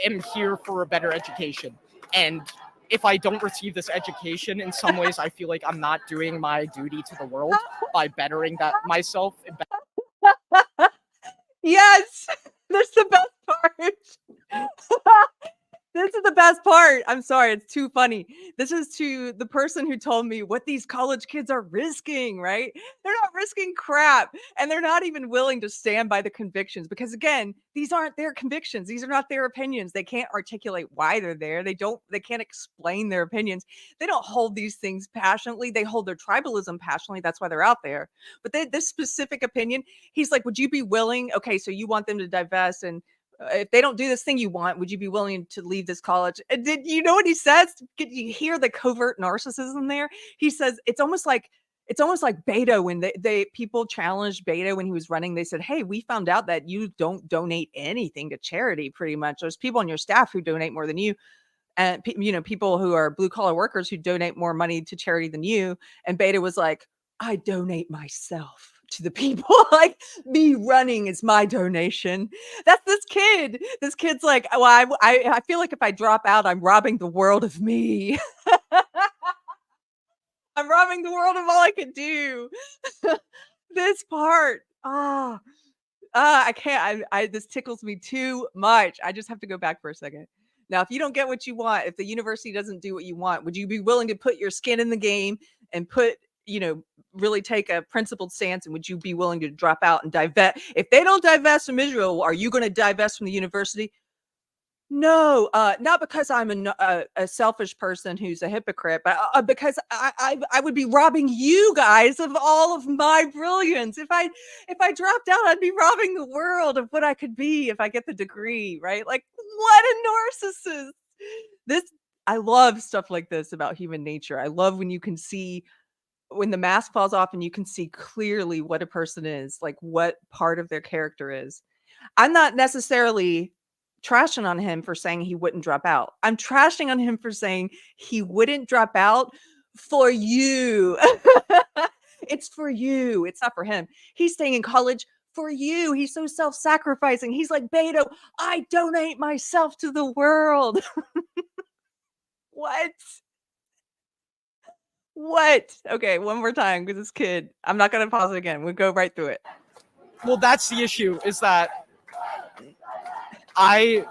am here for a better education. And if I don't receive this education, in some ways, I feel like I'm not doing my duty to the world by bettering that myself. Yes, that's the best part. This is the best part. I'm sorry, it's too funny. This is to the person who told me what these college kids are risking, right? They're not risking crap, and they're not even willing to stand by the convictions because, again, these aren't their convictions. These are not their opinions. They can't articulate why they're there. They can't explain their opinions. They don't hold these things passionately. They hold their tribalism passionately. That's why they're out there. But this specific opinion, he's like, would you be willing? Okay, so you want them to divest, and if they don't do this thing you want, would you be willing to leave this college? And did you know what he says? Did you hear the covert narcissism there? He says it's almost like Beto when they people challenged Beto when he was running. They said, "Hey, we found out that you don't donate anything to charity. Pretty much, there's people on your staff who donate more than you, and people who are blue collar workers who donate more money to charity than you." And Beto was like, "I donate myself to the people. Like, me running is my donation." That's this kid. This kid's like, well, I feel like if I drop out, I'm robbing the world of me. I'm robbing the world of all I can do. This part. I can't. This tickles me too much. I just have to go back for a second. Now, if you don't get what you want, if the university doesn't do what you want, would you be willing to put your skin in the game and really take a principled stance, and would you be willing to drop out and divest? If they don't divest from Israel, are you going to divest from the university? No, not because I'm a selfish person who's a hypocrite, but because I would be robbing you guys of all of my brilliance. If I dropped out, I'd be robbing the world of what I could be if I get the degree, right? Like, what a narcissist! I love stuff like this about human nature. I love when you can see when the mask falls off and you can see clearly what a person is, like what part of their character is. I'm not necessarily trashing on him for saying he wouldn't drop out. I'm trashing on him for saying he wouldn't drop out for you. It's for you. It's not for him. He's staying in college for you. He's so self-sacrificing. He's like, Beto, I donate myself to the world. What? Okay, one more time because this kid, I'm not going to pause it again. We'll go right through it. Well, that's the issue, is that I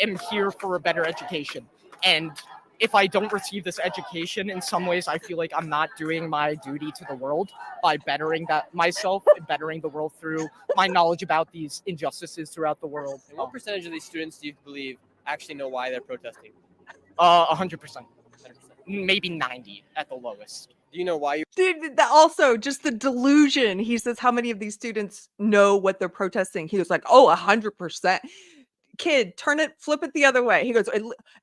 am here for a better education. And if I don't receive this education, in some ways, I feel like I'm not doing my duty to the world by bettering that myself and bettering the world through my knowledge about these injustices throughout the world. And what percentage of these students do you believe actually know why they're protesting? 100%. Maybe 90 at the lowest. Do you know why you? Dude, also just the delusion. He says, how many of these students know what they're protesting? He was like, 100%. Kid, flip it the other way. He goes,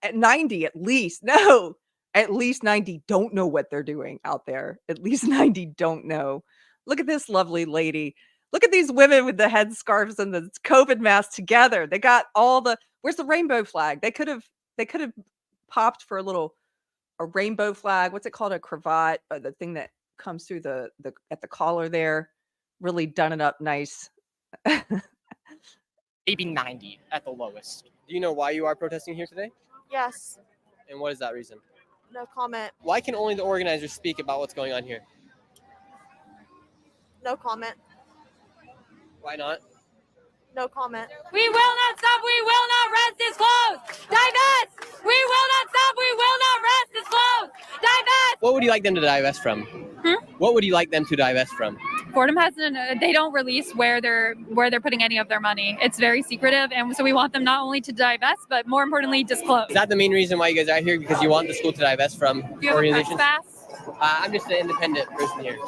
at 90 at least. No, At least 90 don't know what they're doing out there. At least 90 don't know. Look at this lovely lady. Look at these women with the headscarves and the COVID masks together. They got all the where's the rainbow flag? They could have popped for a rainbow flag. What's it called? A cravat, the thing that comes through the at the collar there. Really done it up nice. Maybe 90 at the lowest. Do you know why you are protesting here today? Yes. And what is that reason? No comment. Why can only the organizers speak about what's going on here? No comment. Why not? No comment. We will not stop. We will not rest. It's closed. Divest. We will not stop. We will not rest. It's closed. Divest. What would you like them to divest from? What would you like them to divest from? Fordham hasn't. They don't release where they're putting any of their money. It's very secretive, and so we want them not only to divest, but more importantly, disclose. Is that the main reason why you guys are here? Because you want the school to divest from Do you have a organizations? press pass? I'm just an independent person here.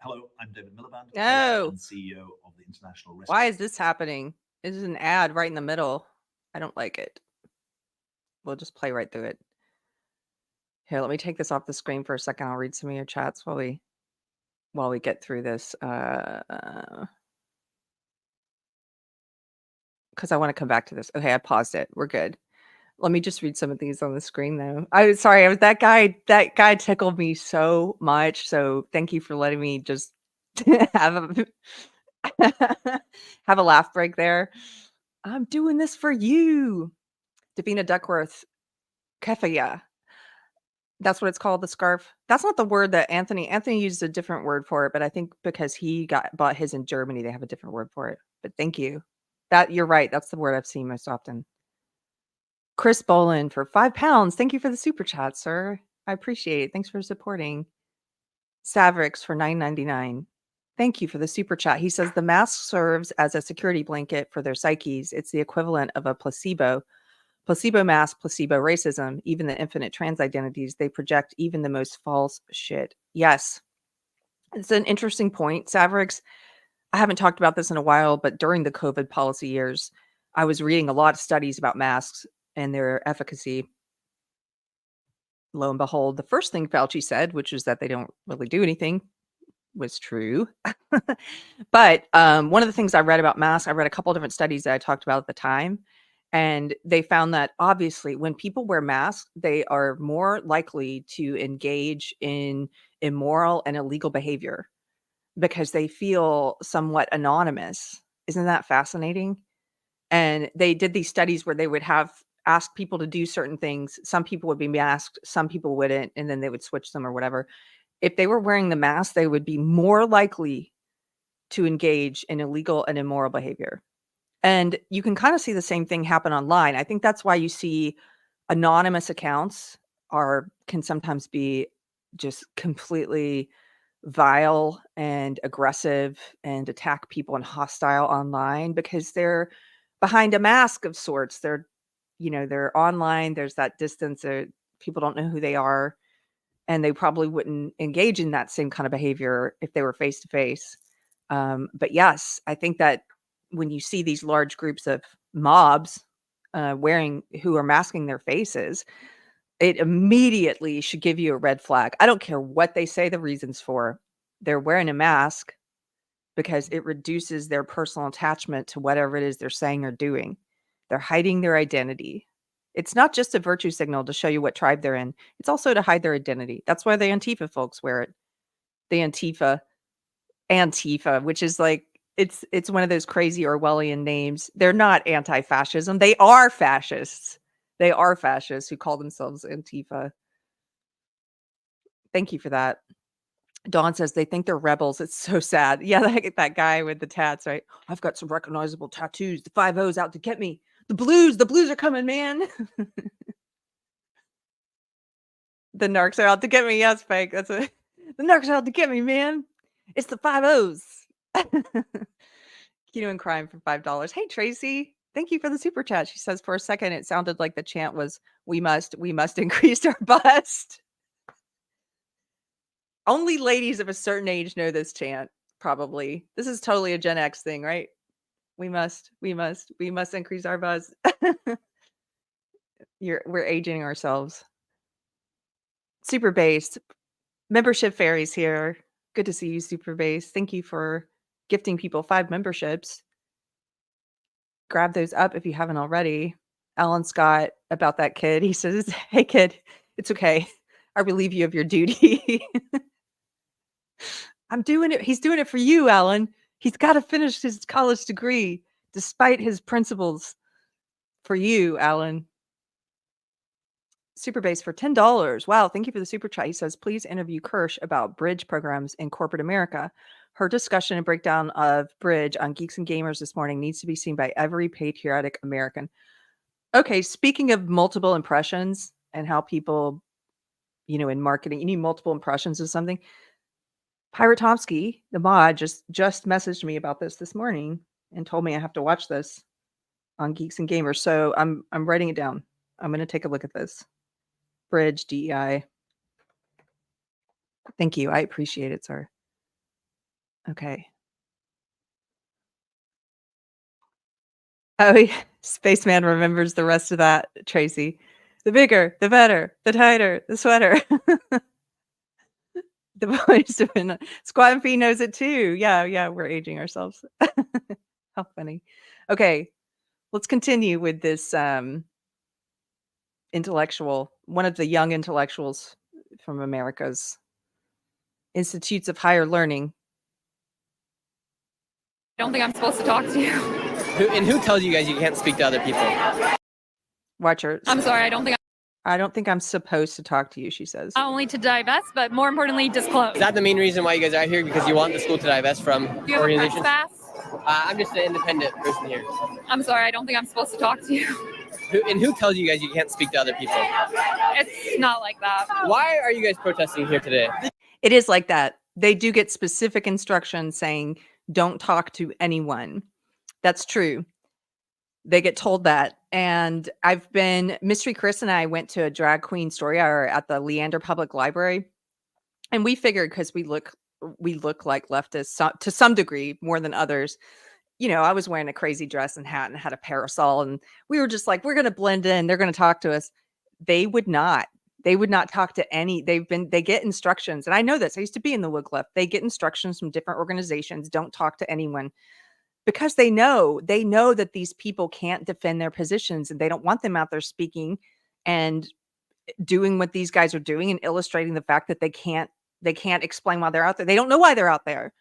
Hello, I'm David Miliband, No. and CEO of the International Rescue. Why is this happening? This is an ad right in the middle. I don't like it. We'll just play right through it. Here, let me take this off the screen for a second. I'll read some of your chats while we get through this. Because I want to come back to this. Okay, I paused it. We're good. Let me just read some of these on the screen though. I was sorry, that guy tickled me so much. So thank you for letting me just have a have a laugh break there. I'm doing this for you. Davina Duckworth, Kefaya. That's what it's called, the scarf. That's not the word that Anthony used a different word for it, but I think because he bought his in Germany, they have a different word for it. But thank you. That you're right. That's the word I've seen most often. Chris Bolin for £5. Thank you for the super chat, sir. I appreciate it. Thanks for supporting. Savrix for $9.99. Thank you for the super chat. He says the mask serves as a security blanket for their psyches. It's the equivalent of a placebo. Placebo mask, placebo racism, even the infinite trans identities, they project even the most false shit. Yes. It's an interesting point, Savrix. I haven't talked about this in a while, but during the COVID policy years, I was reading a lot of studies about masks and their efficacy. Lo and behold, the first thing Fauci said, which is that they don't really do anything, was true. But one of the things I read about masks, I read a couple of different studies that I talked about at the time, and they found that obviously when people wear masks, they are more likely to engage in immoral and illegal behavior because they feel somewhat anonymous. Isn't that fascinating? And they did these studies where they would ask people to do certain things. Some people would be masked, some people wouldn't, and then they would switch them or whatever. If they were wearing the mask, they would be more likely to engage in illegal and immoral behavior. And you can kind of see the same thing happen online. I think that's why you see anonymous accounts can sometimes be just completely vile and aggressive and attack people and hostile online because they're behind a mask of sorts. They're online. There's that distance. People don't know who they are, and they probably wouldn't engage in that same kind of behavior if they were face to face. But yes, I think that when you see these large groups of mobs who are masking their faces, it immediately should give you a red flag. I don't care what they say the reasons for. They're wearing a mask because it reduces their personal attachment to whatever it is they're saying or doing. They're hiding their identity. It's not just a virtue signal to show you what tribe they're in. It's also to hide their identity. That's why the Antifa folks wear it. The Antifa, which is like, it's one of those crazy Orwellian names. They're not anti-fascism. They are fascists. They are fascists who call themselves Antifa. Thank you for that. Dawn says they think they're rebels. It's so sad. Yeah, that guy with the tats, right? I've got some recognizable tattoos. The 5-0's out to get me. The blues are coming, man. The narcs are out to get me. Yes, Fake. The narcs are out to get me, man. It's the 5-0's. Keto and crime for $5. Hey, Tracy. Thank you for the super chat. She says for a second it sounded like the chant was we must increase our bust. Only ladies of a certain age know this chant, probably. This is totally a Gen X thing, right? We must increase our buzz. We're aging ourselves. Super Base membership fairies here. Good to see you, Super Base. Thank you for gifting people 5 memberships. Grab those up if you haven't already. Alan Scott about that kid. He says, "Hey kid, it's okay. I relieve you of your duty." I'm doing it. He's doing it for you, Alan. He's got to finish his college degree despite his principles. For you, Alan. Super Base for $10. Wow, thank you for the super chat. He says, please interview Kirsch about bridge programs in corporate America. Her discussion and breakdown of bridge on Geeks and Gamers this morning needs to be seen by every patriotic American. Okay, speaking of multiple impressions and how people, in marketing, you need multiple impressions of something. Pirate Tomsky, the mod, just messaged me about this morning and told me I have to watch this on Geeks and Gamers. So I'm writing it down. I'm going to take a look at this. Bridge DEI. Thank you. I appreciate it, sir. Okay. Oh, yeah. Spaceman remembers the rest of that, Tracy. The bigger, the better, the tighter, the sweater. The voice of Squat and Fee knows it too. Yeah, we're aging ourselves. How funny. Okay, let's continue with this intellectual, one of the young intellectuals from America's Institutes of Higher Learning. I don't think I'm supposed to talk to you. Who tells you guys you can't speak to other people? Watch her. I'm sorry, I don't think I'm supposed to talk to you, she says. not only to divest, but more importantly, disclose. Is that the main reason why you guys are here? Because you want the school to divest from Do you have a press organizations? pass? I'm just an independent person here. I'm sorry, I don't think I'm supposed to talk to you. Who tells you guys you can't speak to other people? It's not like that. Why are you guys protesting here today? It is like that. They do get specific instructions saying, don't talk to anyone. That's true. They get told that. And Mystery Chris and I went to a drag queen story hour at the Leander Public Library. And we figured, because we look like leftists to some degree, more than others. I was wearing a crazy dress and hat and had a parasol. And we were just like, we're going to blend in. They're going to talk to us. They would not. They would not talk to any. They get instructions. And I know this. I used to be in the Woog Left. They get instructions from different organizations. Don't talk to anyone. Because they know that these people can't defend their positions, and they don't want them out there speaking and doing what these guys are doing and illustrating the fact that they can't explain why they're out there. They don't know why they're out there.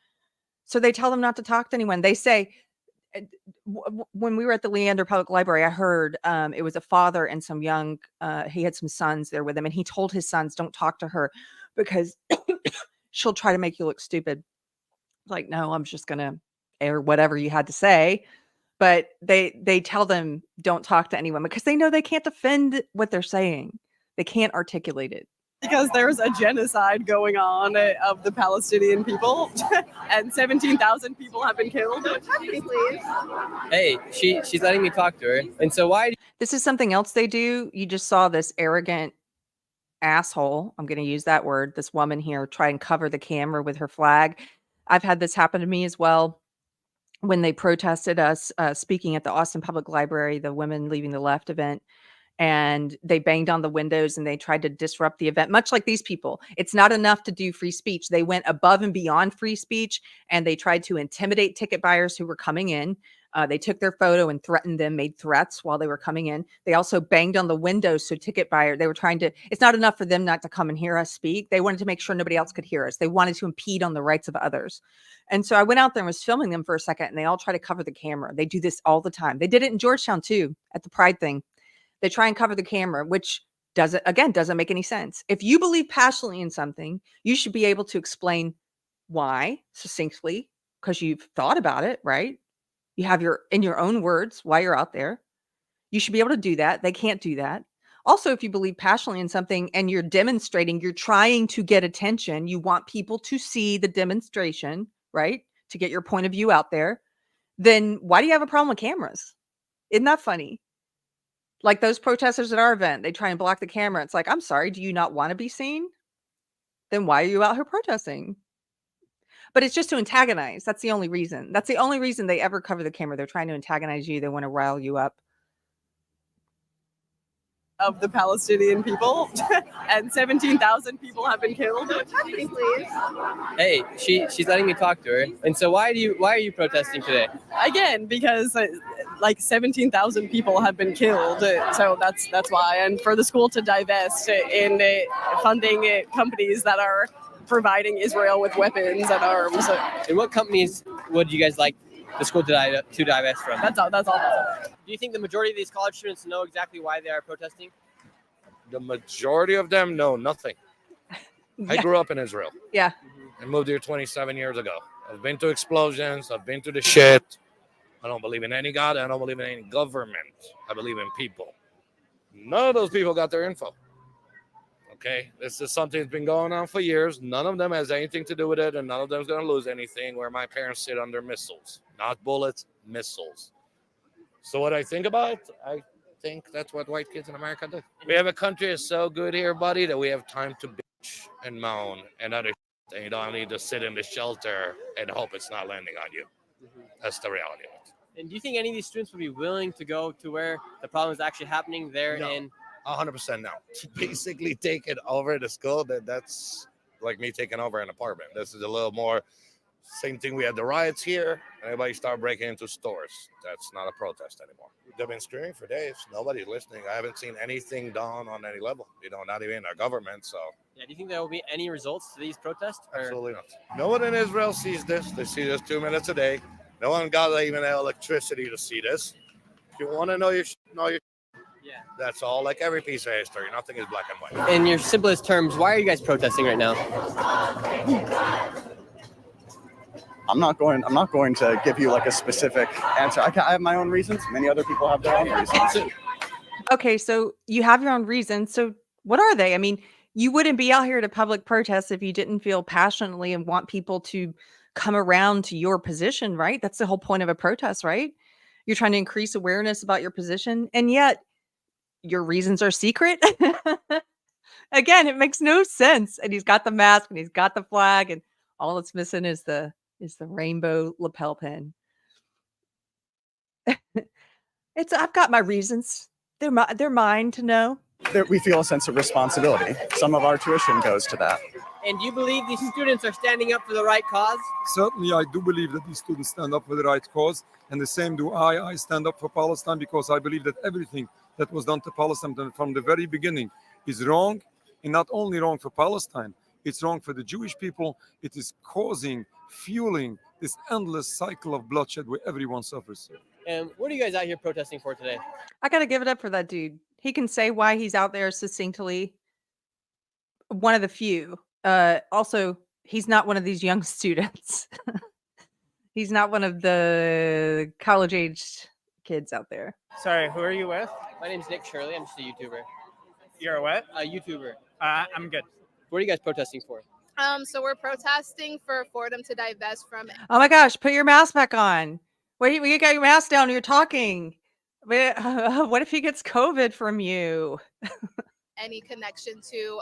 So they tell them not to talk to anyone. They say, when we were at the Leander Public Library, I heard it was a father and some young, he had some sons there with him, and he told his sons, don't talk to her because she'll try to make you look stupid. Like, no, I'm just going to air whatever you had to say. But they tell them, don't talk to anyone, because they know they can't defend what they're saying. They can't articulate it. Because there's a genocide going on of the Palestinian people, and 17,000 people have been killed. Please. Hey, she's letting me talk to her. And so why? This is something else they do. You just saw this arrogant asshole, I'm going to use that word, this woman here, try and cover the camera with her flag. I've had this happen to me as well. When they protested us speaking at the Austin Public Library, the Women Leaving the Left event, and they banged on the windows and they tried to disrupt the event, much like these people. It's not enough to do free speech. They went above and beyond free speech, and they tried to intimidate ticket buyers who were coming in. They took their photo and threatened them, made threats while they were coming in. They also banged on the windows. So they were trying to, it's not enough for them not to come and hear us speak. They wanted to make sure nobody else could hear us. They wanted to impede on the rights of others. And so I went out there and was filming them for a second, and they all try to cover the camera. They do this all the time. They did it in Georgetown too, at the Pride thing. They try and cover the camera, which doesn't make any sense. If you believe passionately in something, you should be able to explain why succinctly, because you've thought about it, right? You have in your own words why you're out there. You should be able to do that. They can't do that. Also, if you believe passionately in something and you're demonstrating, you're trying to get attention, you want people to see the demonstration, right? To get your point of view out there, then why do you have a problem with cameras? Isn't that funny? Like those protesters at our event, they try and block the camera. It's like, I'm sorry, do you not want to be seen? Then why are you out here protesting? But it's just to antagonize. That's the only reason. That's the only reason they ever cover the camera. They're trying to antagonize you. They want to rile you up. of the Palestinian people, and 17,000 people have been killed. Hey, she's letting me talk to her. And so why are you protesting today? Again, because like 17,000 people have been killed, so that's why. And for the school to divest in funding companies that are providing Israel with weapons and arms. And what companies would you guys like the school to divest from? That's all. Do you think the majority of these college students know exactly why they are protesting? The majority of them know nothing. I grew up in Israel. Yeah. I moved here 27 years ago. I've been to explosions. I've been to the shit. I don't believe in any God. I don't believe in any government. I believe in people. None of those people got their info. Okay? This is something that's been going on for years. None of them has anything to do with it, and none of them is going to lose anything where my parents sit under missiles. Not bullets, missiles. So what I think about, I think that's what white kids in America do. We have a country that's so good here, buddy, that we have time to bitch and moan and other shit, and you don't need to sit in the shelter and hope it's not landing on you. That's the reality of it. And do you think any of these students would be willing to go to where the problem is actually happening there? No. in 100% no. Basically taking over the school, that's like me taking over an apartment. This is a little more, same thing. We had the riots here. Everybody started breaking into stores. That's not a protest anymore. They've been screaming for days. Nobody's listening. I haven't seen anything done on any level, not even our government. So Yeah, do you think there will be any results to these protests? Absolutely not. No one in Israel sees this. They see this 2 minutes a day. No one got even electricity to see this. If you want to know your Yeah. That's all. Like every piece of history, nothing is black and white. In your simplest terms, why are you guys protesting right now? I'm not going to give you like a specific answer. I have my own reasons. Many other people have their own reasons. Okay, so you have your own reasons. So what are they? I mean, you wouldn't be out here at a public protest if you didn't feel passionately and want people to come around to your position, right? That's the whole point of a protest, right? You're trying to increase awareness about your position, and yet your reasons are secret. Again, it makes no sense. And he's got the mask and he's got the flag, and all it's missing is the rainbow lapel pin. I've got my reasons. They're mine to know. We feel a sense of responsibility. Some of our tuition goes to that. And do you believe these students are standing up for the right cause? Certainly, I do believe that these students stand up for the right cause, and the same do I. I stand up for Palestine because I believe that everything that was done to Palestine from the very beginning is wrong, and not only wrong for Palestine, it's wrong for the Jewish people. It is fueling this endless cycle of bloodshed where everyone suffers. And what are you guys out here protesting for today? I got to give it up for that dude. He can say why he's out there succinctly. One of the few. Also, he's not one of these young students. He's not one of the college-aged kids out there. Sorry, who are you with? My name's Nick Shirley. I'm just a YouTuber. You're a what? A YouTuber. I'm good. What are you guys protesting for? So we're protesting for Fordham to divest from. Oh my gosh, put your mask back on. Wait, you got your mask down and you're talking. What if he gets COVID from you? Any connection to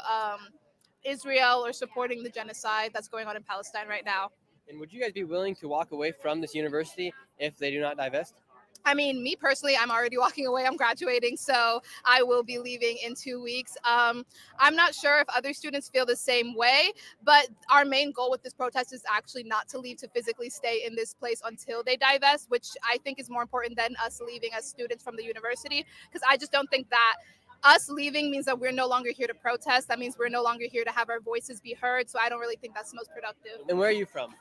Israel or supporting the genocide that's going on in Palestine right now. And would you guys be willing to walk away from this university if they do not divest? I mean, me personally, I'm already walking away. I'm graduating, so I will be leaving in 2 weeks. I'm not sure if other students feel the same way, but our main goal with this protest is actually not to leave, to physically stay in this place until they divest, which I think is more important than us leaving as students from the university, because I just don't think that us leaving means that we're no longer here to protest. That means we're no longer here to have our voices be heard, so I don't really think that's the most productive. And where are you from?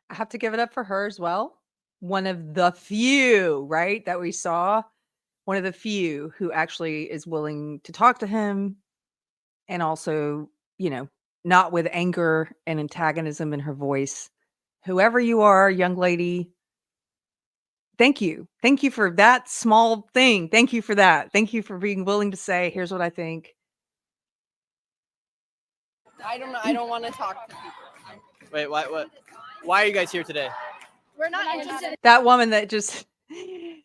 I have to give it up for her as well. One of the few, right, that we saw, one of the few who actually is willing to talk to him, and also, not with anger and antagonism in her voice. Whoever you are, young lady, thank you. Thank you for that small thing. Thank you for that. Thank you for being willing to say, here's what I think. I don't want to talk to people. Wait, what? Why are you guys here today? We're not interested. That woman that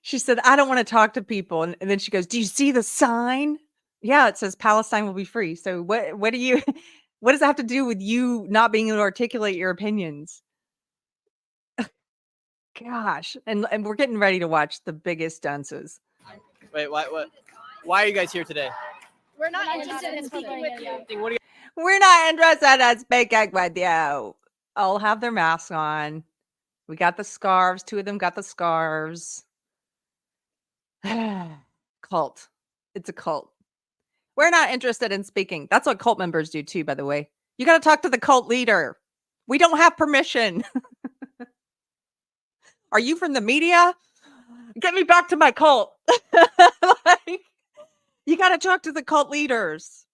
she said, I don't want to talk to people. And then she goes, do you see the sign? Yeah, it says Palestine will be free. So what does that have to do with you not being able to articulate your opinions? Gosh. And we're getting ready to watch the biggest dunces. Wait, what? Why are you guys here today? We're not interested in speaking with you. What do you We're not interested in speaking with you. All have their masks on. We got the scarves. 2 of them got the scarves. Cult. It's a cult. We're not interested in speaking. That's what cult members do too, by the way. You got to talk to the cult leader. We don't have permission. Are you from the media? Get me back to my cult. Like, you got to talk to the cult leaders.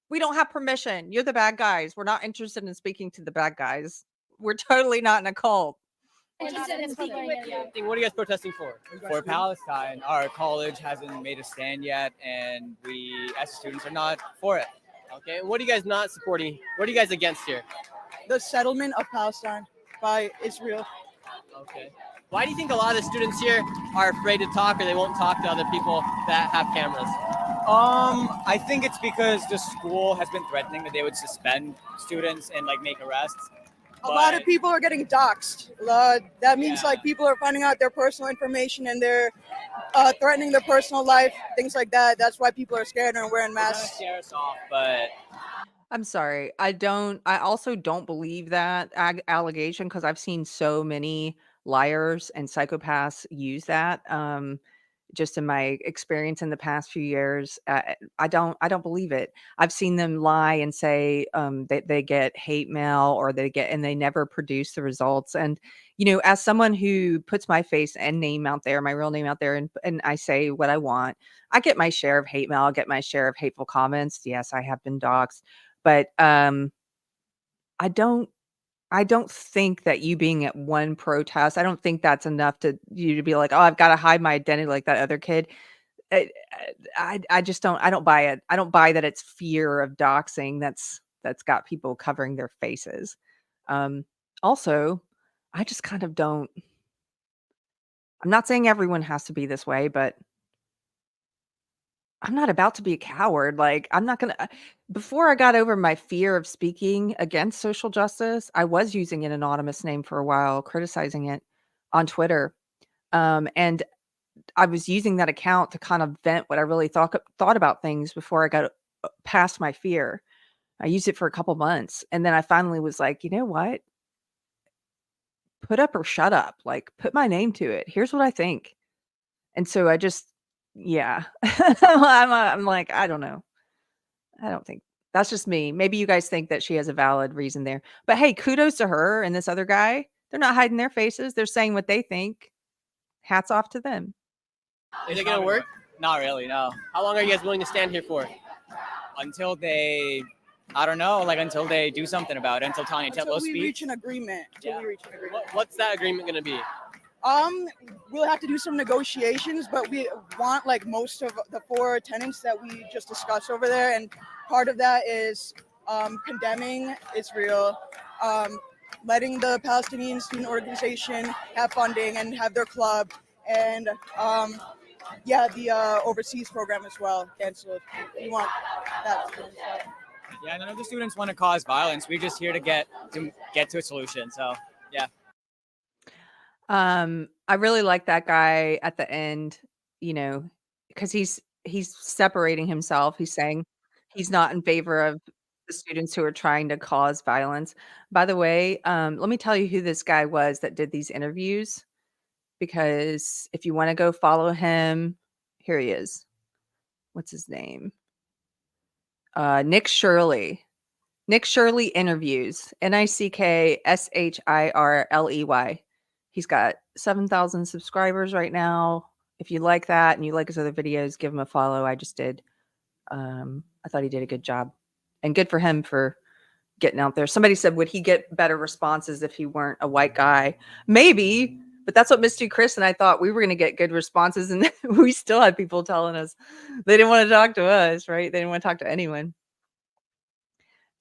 We don't have permission. You're the bad guys. We're not interested in speaking to the bad guys. We're totally not in a cult. Interested in speaking with you. What are you guys protesting for? For Palestine. Our college hasn't made a stand yet, and we as students are not for it. Okay, what are you guys not supporting? What are you guys against here? The settlement of Palestine by Israel. Okay. Why do you think a lot of the students here are afraid to talk, or they won't talk to other people that have cameras? I think it's because the school has been threatening that they would suspend students and like make arrests. A lot of people are getting doxxed. That means like people are finding out their personal information and they're threatening their personal life, things like that. That's why people are scared and wearing masks. Scare us off, but I'm sorry. I also don't believe that allegation because I've seen so many liars and psychopaths use that. Just in my experience in the past few years, I don't believe it. I've seen them lie and say they get hate mail or they never produce the results. And as someone who puts my face and name out there, my real name out there, and I say what I want, I get my share of hate mail. I get my share of hateful comments. Yes, I have been doxxed, but I don't think that you being at one protest, I don't think that's enough to you to be like, oh, I've got to hide my identity like that other kid. I just don't. I don't buy it. I don't buy that it's fear of doxing that's got people covering their faces. Also, I just kind of don't. I'm not saying everyone has to be this way, but I'm not about to be a coward. Like, I'm not going to. Before I got over my fear of speaking against social justice, I was using an anonymous name for a while, criticizing it on Twitter. And I was using that account to kind of vent what I really thought about things before I got past my fear. I used it for a couple months. And then I finally was like, you know what? Put up or shut up. Like, put my name to it. Here's what I think. And so I just, yeah, I'm like, I don't know. I don't think that's just me. Maybe you guys think that she has a valid reason there. But hey, kudos to her and this other guy. They're not hiding their faces. They're saying what they think. Hats off to them. Is it going to work? Not really, no. How long are you guys willing to stand here for? Until they, I don't know, like until they do something about it, until Tanya Tetlow Until we speaks. reach an agreement. What's that agreement going to be? We'll have to do some negotiations, but we want like most of the 4 tenets that we just discussed over there, and part of that is condemning Israel, letting the Palestinian student organization have funding and have their club, and the overseas program as well canceled. We want that. Yeah, none of the students want to cause violence. We're just here to get to a solution. So yeah. I really like that guy at the end, because he's separating himself. He's saying he's not in favor of the students who are trying to cause violence. By the way, let me tell you who this guy was that did these interviews, because if you want to go follow him, here he is. What's his name? Nick Shirley. Nick Shirley interviews. NickShirley. He's got 7,000 subscribers right now. If you like that and you like his other videos, give him a follow. I just did. I thought he did a good job, and good for him for getting out there. Somebody said, would he get better responses if he weren't a white guy? Maybe, but that's what Misty Chris and I thought. We were going to get good responses, and we still had people telling us they didn't want to talk to us, right? They didn't want to talk to anyone.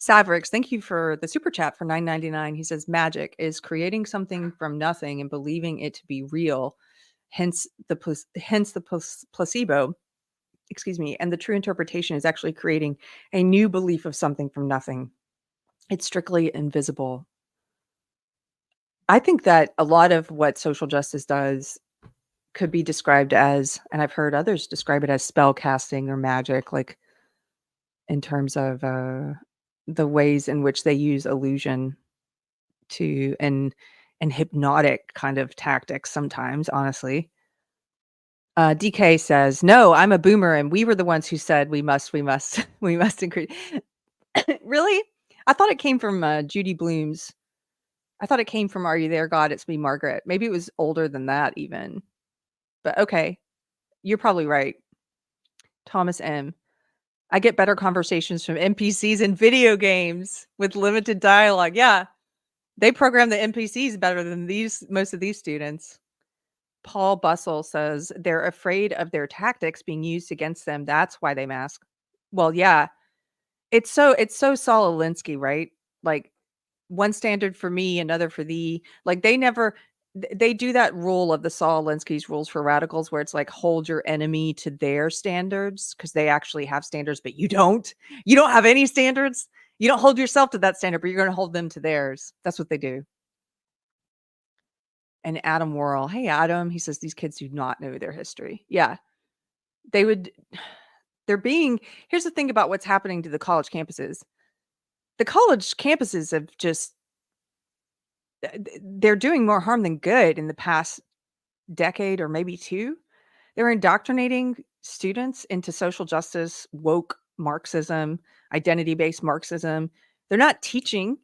Savrix, thank you for the super chat for $9.99. He says, magic is creating something from nothing and believing it to be real, hence the placebo, and the true interpretation is actually creating a new belief of something from nothing. It's strictly invisible. I think that a lot of what social justice does could be described as, and I've heard others describe it as spell casting or magic, like in terms of the ways in which they use illusion to and hypnotic kind of tactics sometimes, honestly. DK says, "No, I'm a boomer, and we were the ones who said we must, we must increase." Really? I thought it came from Judy Blume's. I thought it came from "Are You There, God? It's Me, Margaret." Maybe it was older than that, even. But okay, you're probably right. Thomas M. I get better conversations from NPCs in video games with limited dialogue. Yeah, they program the NPCs better than most of these students. Paul Bustle says they're afraid of their tactics being used against them. That's why they mask. Well, yeah, it's so Saul Alinsky, right? Like one standard for me, another for thee. Like they do that rule of the Saul Alinsky's rules for radicals where it's like hold your enemy to their standards because they actually have standards, but you don't. You don't have any standards. You don't hold yourself to that standard, but you're going to hold them to theirs. That's what they do. And Adam Worrell, hey Adam, he says these kids do not know their history. Yeah, here's the thing about what's happening to the college campuses. The college campuses have they're doing more harm than good in the past decade or maybe two. They're indoctrinating students into social justice, woke Marxism, identity-based Marxism. They're not teaching.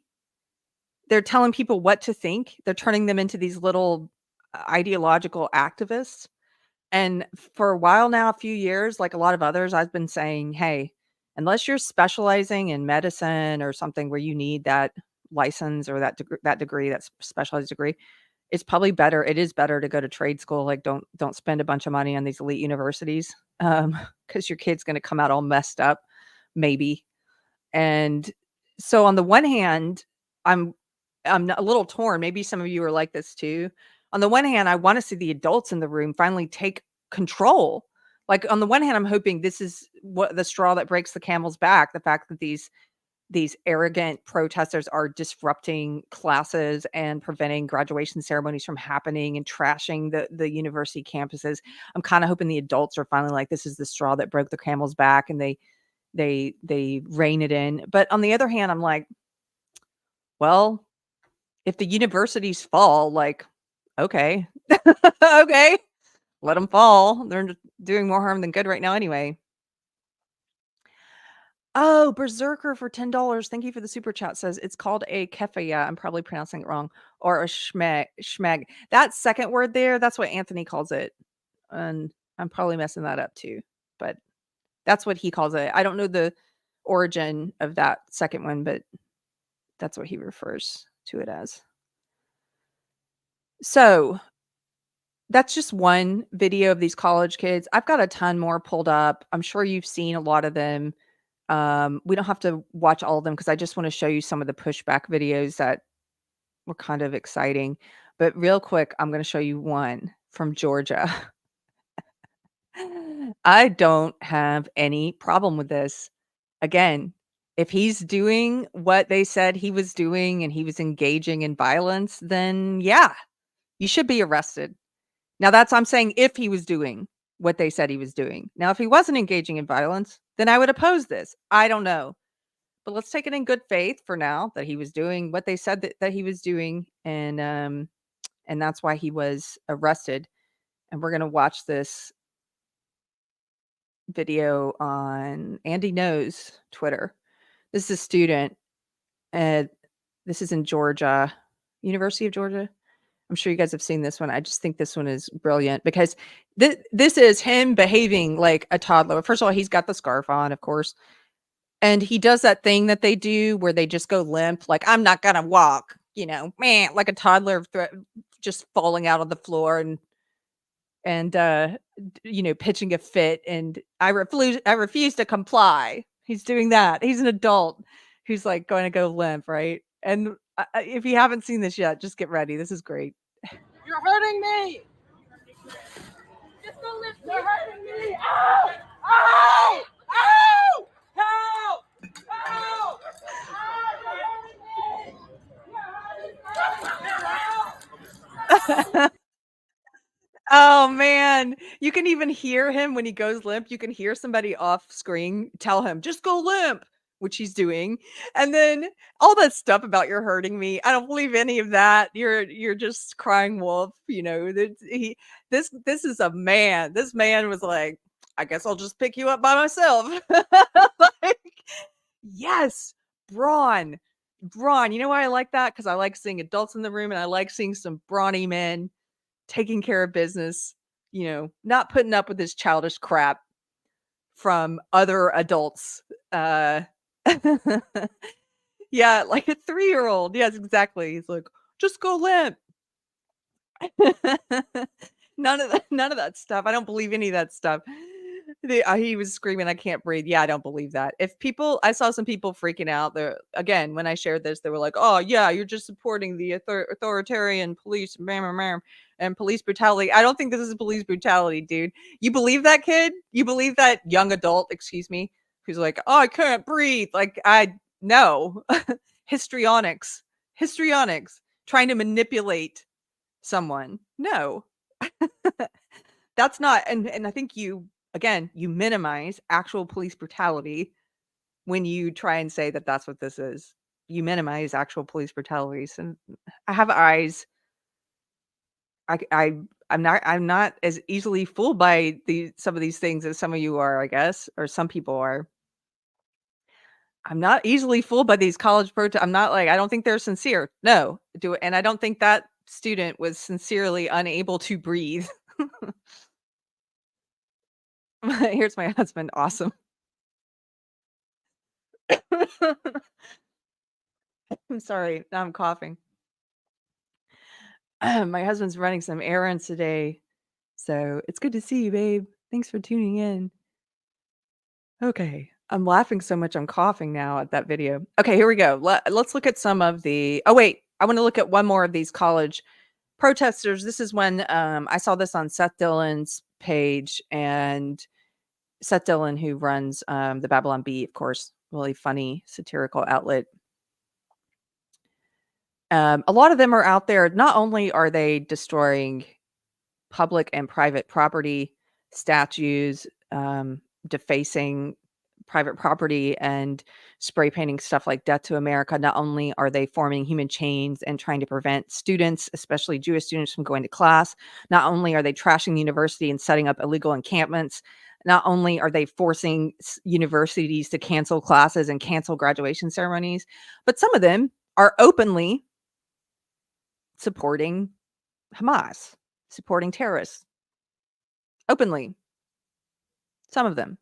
They're telling people what to think. They're turning them into these little ideological activists. And for a while now, a few years, like a lot of others, I've been saying, hey, unless you're specializing in medicine or something where you need that license or that degree, that specialized degree, it's probably better. It is better to go to trade school. Like don't spend a bunch of money on these elite universities because your kid's going to come out all messed up, maybe. And so on the one hand, I'm a little torn. Maybe some of you are like this too. On the one hand, I want to see the adults in the room finally take control. Like on the one hand, I'm hoping this is what the straw that breaks the camel's back. The fact that these arrogant protesters are disrupting classes and preventing graduation ceremonies from happening and trashing the university campuses. I'm kind of hoping the adults are finally like, this is the straw that broke the camel's back, and they rein it in. But on the other hand, I'm like, well, if the universities fall, like, okay, okay, let them fall. They're doing more harm than good right now anyway. Oh, Berserker for $10. Thank you for the super chat. Says it's called a kefaya. I'm probably pronouncing it wrong. Or a schmeg. That second word there, that's what Anthony calls it. And I'm probably messing that up too. But that's what he calls it. I don't know the origin of that second one, but that's what he refers to it as. So that's just one video of these college kids. I've got a ton more pulled up. I'm sure you've seen a lot of them. We don't have to watch all of them because I just want to show you some of the pushback videos that were kind of exciting. But real quick, I'm going to show you one from Georgia. I don't have any problem with this. Again, if he's doing what they said he was doing and he was engaging in violence, then yeah, you should be arrested. Now I'm saying if he was doing what they said he was doing. Now, if he wasn't engaging in violence, then I would oppose this. I don't know. But let's take it in good faith for now that he was doing what they said that he was doing. And that's why he was arrested. And we're going to watch this video on Andy Knows Twitter. This is a student. This is in Georgia, University of Georgia. I'm sure you guys have seen this one. I just think this one is brilliant because this is him behaving like a toddler. First of all, he's got the scarf on, of course. And he does that thing that they do where they just go limp. Like, I'm not going to walk, man, like a toddler just falling out on the floor and pitching a fit. And I refuse to comply. He's doing that. He's an adult who's like going to go limp. Right. And if you haven't seen this yet, just get ready. This is great. You're hurting me. Just go lift. You're hurting me. Ow! Ow! Ow! Help! Help! Oh man, And you can even hear him when he goes limp. You can hear somebody off screen tell him, just go limp, which he's doing. And then all that stuff about you're hurting me. I don't believe any of that. You're just crying wolf. You know, this is a man. This man was like, I guess I'll just pick you up by myself. Like, yes, brawn. You know why I like that? Because I like seeing adults in the room, and I like seeing some brawny men taking care of business, you know, not putting up with this childish crap from other adults. Yeah, like a 3-year-old. Yes, exactly. He's like, just go limp. None of that stuff. I don't believe any of that stuff. He was screaming, I can't breathe. Yeah, I don't believe that. I saw some people freaking out there. Again, when I shared this, they were like, oh yeah, you're just supporting the authoritarian police and police brutality. I don't think this is police brutality, dude. You believe that kid? You believe that young adult, excuse me, who's like, oh, I can't breathe. Like, no. Histrionics, trying to manipulate someone. No. That's not, and I think you minimize actual police brutality when you try and say that that's what this is. You minimize actual police brutalities. And I have eyes. I'm not as easily fooled by some of these things as some of you are, I guess, or some people are. I'm not easily fooled by these college protests. I'm not like, I don't think they're sincere. No, and I don't think that student was sincerely unable to breathe. Here's my husband. Awesome. I'm sorry. Now I'm coughing. My husband's running some errands today. So it's good to see you, babe. Thanks for tuning in. Okay. I'm laughing so much I'm coughing now at that video. Okay, here we go. Let's look at some of the... Oh, wait. I want to look at one more of these college protesters. This is when I saw this on Seth Dillon's page, and Seth Dillon, who runs the Babylon Bee, of course, really funny satirical outlet. A lot of them are out there. Not only are they destroying public and private property, statues, defacing private property, and spray painting stuff like Death to America. Not only are they forming human chains and trying to prevent students, especially Jewish students, from going to class, not only are they trashing the university and setting up illegal encampments, not only are they forcing universities to cancel classes and cancel graduation ceremonies, but some of them are openly supporting Hamas, supporting terrorists. Openly. Some of them.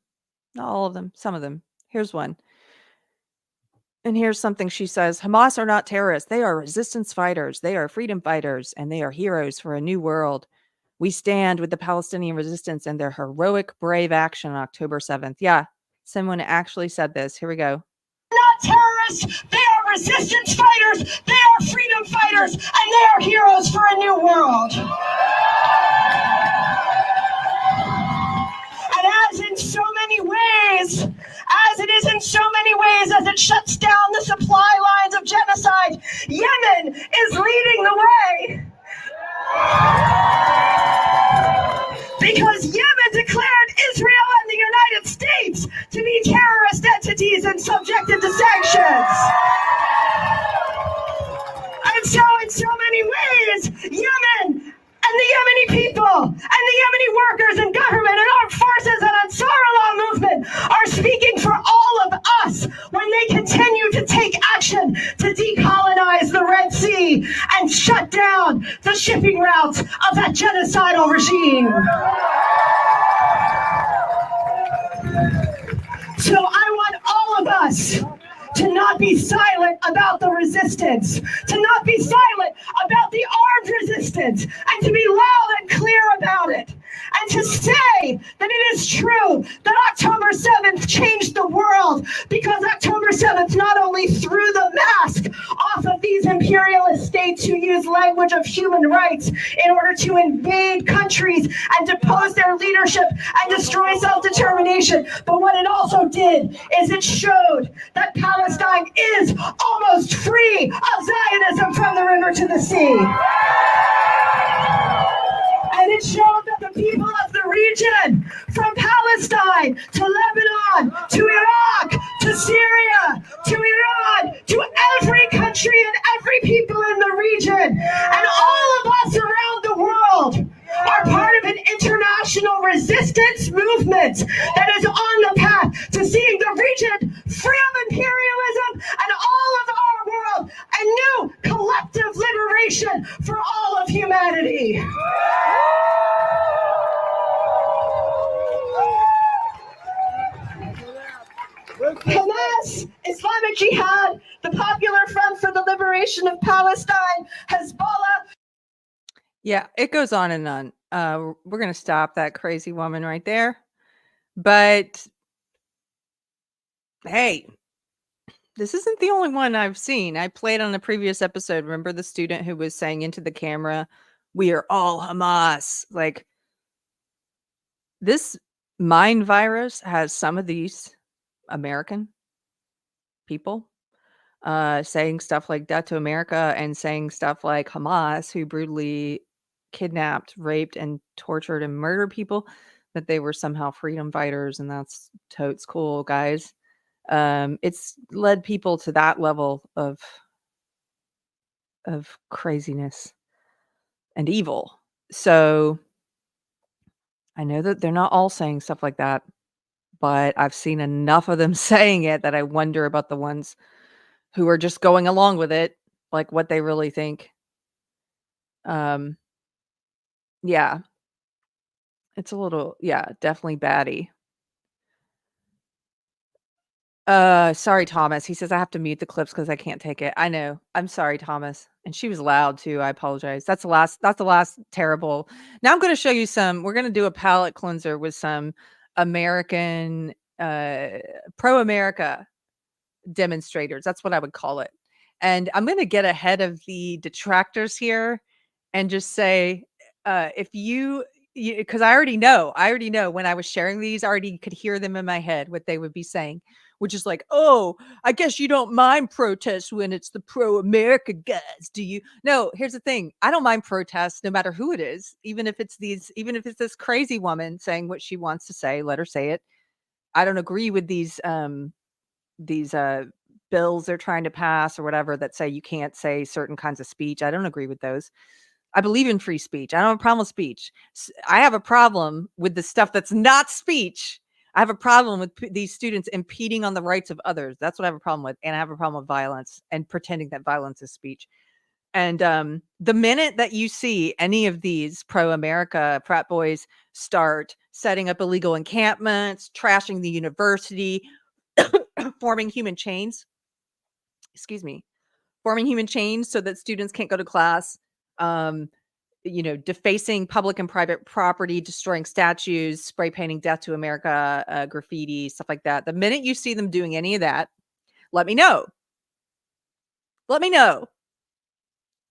Not all of them. Some of them. Here's one. And here's something she says. Hamas are not terrorists. They are resistance fighters. They are freedom fighters. And they are heroes for a new world. We stand with the Palestinian resistance and their heroic, brave action on October 7th. Yeah, someone actually said this. Here we go. Not terrorists. They are resistance fighters. They are freedom fighters. And they are heroes for a new world. And as in so many ways, as it is in so many ways, as it shuts down the supply lines of genocide, Yemen is leading the way. Because Yemen declared Israel and the United States to be terrorist entities and subjected to sanctions. And so in so many ways, Yemen and the Yemeni people and the Yemeni workers and government and armed forces and Ansarullah movement are speaking for all of us when they continue to take action to decolonize the Red Sea and shut down the shipping routes of that genocidal regime. So I want all of us to not be silent about the resistance, to not be silent about the armed resistance, and to be loud and clear about it, and to say that it is true that October 7th changed the world, because October 7th not only threw the mask off of these imperialist states who use language of human rights in order to invade countries and depose their leadership and destroy self-determination, but what it also did is it showed that Palestine is almost free of Zionism from the river to the sea. And it showed that the people of the region, from Palestine to Lebanon to Iraq to Syria to Iran to every country and every people in the region, and all of us around the world, are part of an international resistance movement that is on the path to seeing the region free of imperialism and all of our world, a new collective liberation for all of humanity. Hamas, Islamic Jihad, the Popular Front for the Liberation of Palestine, Hezbollah. Yeah, it goes on and on. We're going to stop that crazy woman right there. But hey, this isn't the only one I've seen. I played on a previous episode. Remember the student who was saying into the camera, "We are all Hamas." Like, this mind virus has some of these American people saying stuff like "death to America" and saying stuff like Hamas, who brutally kidnapped, raped, and tortured and murdered people, that they were somehow freedom fighters, and that's totes cool, guys. It's led people to that level of craziness and evil. So I know that they're not all saying stuff like that, but I've seen enough of them saying it that I wonder about the ones who are just going along with it, like what they really think. Yeah. It's a little, yeah, definitely batty. Sorry, Thomas. He says I have to mute the clips because I can't take it. I know. I'm sorry, Thomas. And she was loud too. I apologize. That's the last terrible. Now I'm going to show you we're going to do a palate cleanser with some American, pro-America demonstrators. That's what I would call it. And I'm going to get ahead of the detractors here and just say, if because I already know when I was sharing these, I already could hear them in my head, what they would be saying, which is like, "Oh, I guess you don't mind protests when it's the pro-America guys, do you?" No, here's the thing. I don't mind protests no matter who it is, even if it's this crazy woman saying what she wants to say, let her say it. I don't agree with these bills they're trying to pass or whatever that say you can't say certain kinds of speech. I don't agree with those. I believe in free speech. I don't have a problem with speech. I have a problem with the stuff that's not speech. I have a problem with these students impeding on the rights of others. That's what I have a problem with. And I have a problem with violence and pretending that violence is speech. And the minute that you see any of these pro-America frat boys start setting up illegal encampments, trashing the university, forming human chains so that students can't go to class, defacing public and private property, destroying statues, spray painting "Death to America," graffiti, stuff like that. The minute you see them doing any of that, let me know.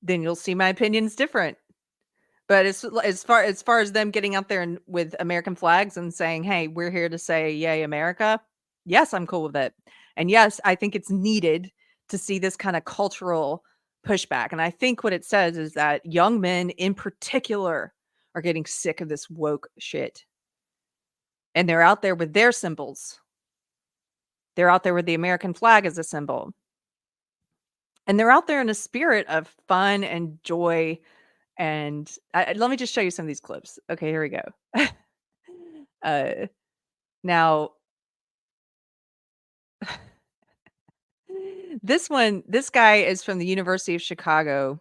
Then you'll see my opinion's different. But as far as them getting out there with American flags and saying, "Hey, we're here to say yay America," yes, I'm cool with it. And yes, I think it's needed to see this kind of cultural pushback. And I think what it says is that young men in particular are getting sick of this woke shit. And they're out there with their symbols. They're out there with the American flag as a symbol. And they're out there in a spirit of fun and joy. And let me just show you some of these clips. Okay, here we go. Now, this guy is from the University of Chicago,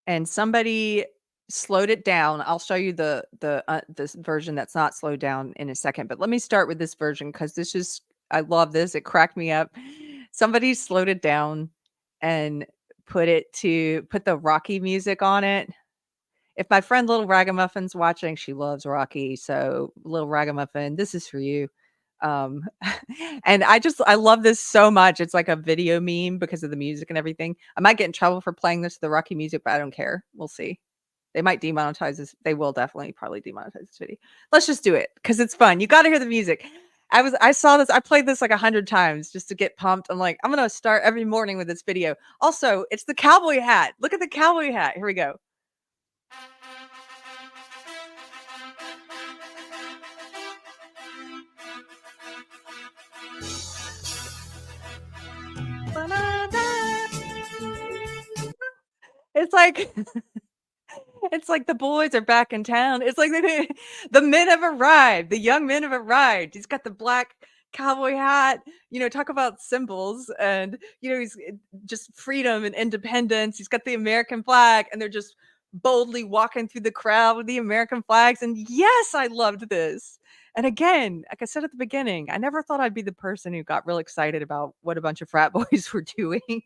and somebody slowed it down. I'll show you this version that's not slowed down in a second, but let me start with this version because I love this. It cracked me up. Somebody slowed it down and put the Rocky music on it. If my friend Little Ragamuffin's watching, she loves Rocky. So Little Ragamuffin, this is for you. And I love this so much. It's like a video meme because of the music and everything. I might get in trouble for playing this to the Rocky music, but I don't care. We'll see. They might demonetize this. They will probably demonetize this video. Let's just do it because it's fun. You got to hear the music. I saw this. I played this like 100 times just to get pumped. I'm like, I'm going to start every morning with this video. Also, it's the cowboy hat. Look at the cowboy hat. Here we go. It's like it's like the boys are back in town. It's like the men have arrived. The young men have arrived. He's got the black cowboy hat. Talk about symbols, and he's just freedom and independence. He's got the American flag, and they're just boldly walking through the crowd with the American flags. And yes, I loved this. And again, like I said at the beginning, I never thought I'd be the person who got real excited about what a bunch of frat boys were doing.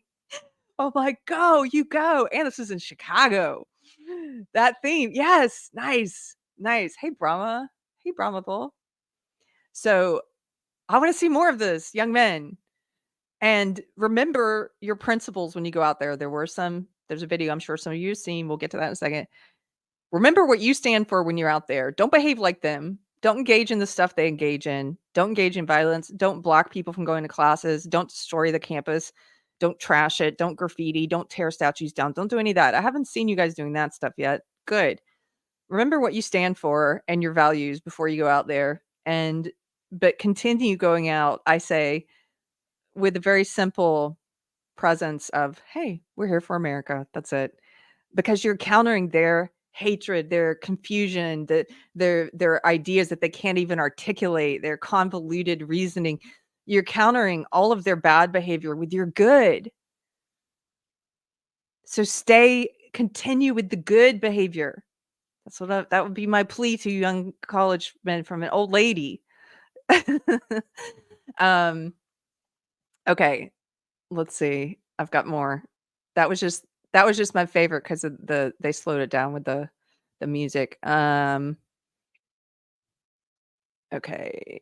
Oh my, go, you go. And this is in Chicago. That theme. Yes. Nice. Nice. Hey, Brahma. Hey, Brahma Bull. So I want to see more of this, young men. And remember your principles when you go out there. There's a video I'm sure some of you have seen. We'll get to that in a second. Remember what you stand for when you're out there. Don't behave like them. Don't engage in the stuff they engage in. Don't engage in violence. Don't block people from going to classes. Don't destroy the campus. Don't trash it. Don't graffiti. Don't tear statues down. Don't do any of that. I haven't seen you guys doing that stuff yet. Good. Remember what you stand for and your values before you go out there. But continue going out, I say, with a very simple presence of, hey, we're here for America. That's it. Because you're countering their hatred, their confusion, their ideas that they can't even articulate, their convoluted reasoning. You're countering all of their bad behavior with your good. So continue with the good behavior. That would be my plea to young college men from an old lady. Okay, let's see. I've got more. That was just my favorite because they slowed it down with the music. Okay,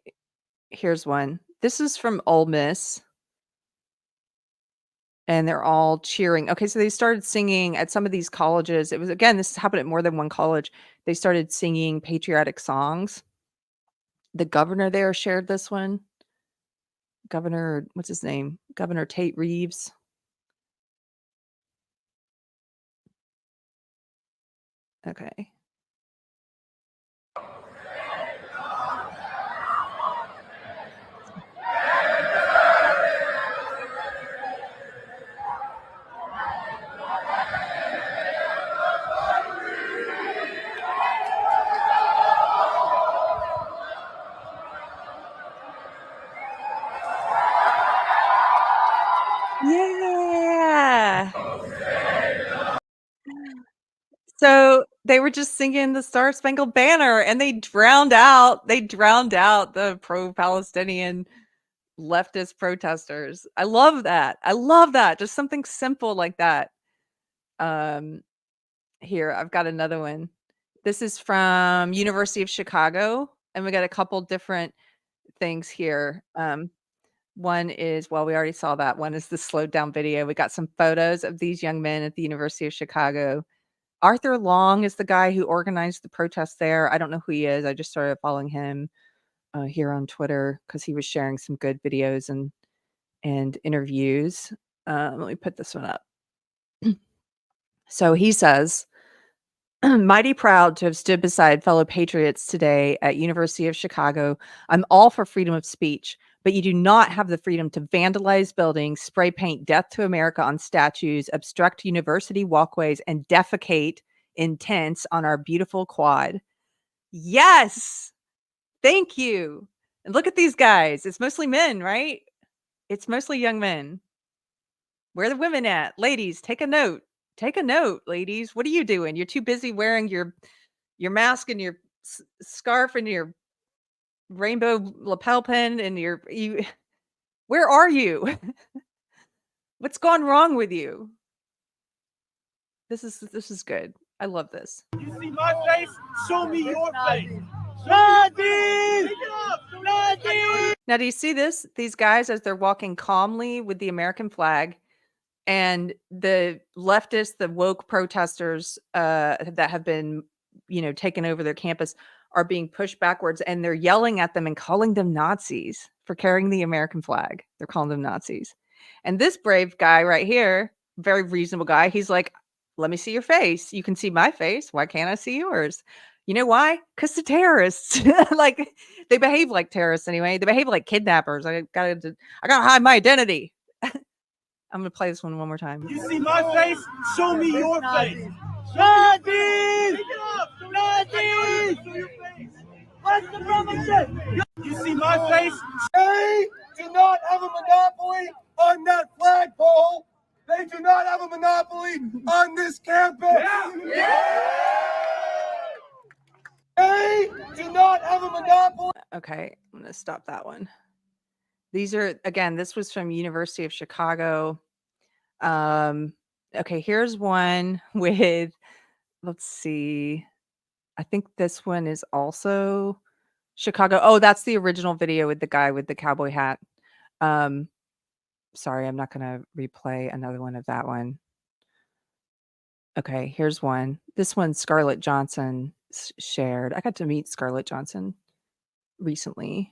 here's one. This is from Ole Miss, and they're all cheering. Okay, so they started singing at some of these colleges. It was, again, this happened at more than one college. They started singing patriotic songs. The governor there shared this one. Governor, what's his name? Governor Tate Reeves. Okay. Yeah. So they were just singing the Star Spangled Banner, and they drowned out the pro-Palestinian leftist protesters. I love that. Just something simple like that. Here, I've got another one. This is from University of Chicago, and we got a couple different things here. One is, well, we already saw that. One is the slowed down video. We got some photos of these young men at the University of Chicago. Arthur Long is the guy who organized the protest there. I don't know who he is. I just started following him here on Twitter because he was sharing some good videos and interviews. Let me put this one up. So he says, mighty proud to have stood beside fellow patriots today at University of Chicago. I'm all for freedom of speech, but you do not have the freedom to vandalize buildings, spray paint death to America on statues, obstruct university walkways, and defecate in tents on our beautiful quad. Yes! Thank you. And look at these guys. It's mostly men, right? It's mostly young men. Where are the women at? Ladies, take a note. Take a note, ladies. What are you doing? You're too busy wearing your mask and your scarf and your rainbow lapel pin and where are you? What's gone wrong with you? This is good. I love this. You see my face? Show me your face. Now, do you see this? These guys, as they're walking calmly with the American flag, and the leftists, the woke protesters that have been, taken over their campus are being pushed backwards, and they're yelling at them and calling them Nazis for carrying the American flag. They're calling them Nazis. And this brave guy right here, very reasonable guy, he's like, let me see your face. You can see my face. Why can't I see yours? You know why? Because the terrorists, like, they behave like terrorists anyway. They behave like kidnappers. I gotta hide my identity. I'm gonna play this one more time. You see my face? Show me your face. Nazis! Nazis! What's the problem? You see my face? They do not have a monopoly on that flagpole. They do not have a monopoly on this campus. They do not have a monopoly. Okay, I'm gonna stop that one. These are, again, this was from University of Chicago. Okay, here's one with, let's see. I think this one is also Chicago. Oh, that's the original video with the guy with the cowboy hat. Sorry, I'm not gonna replay another one of that one. Okay, here's one. This one Scarlett Johnson shared. I got to meet Scarlett Johnson recently.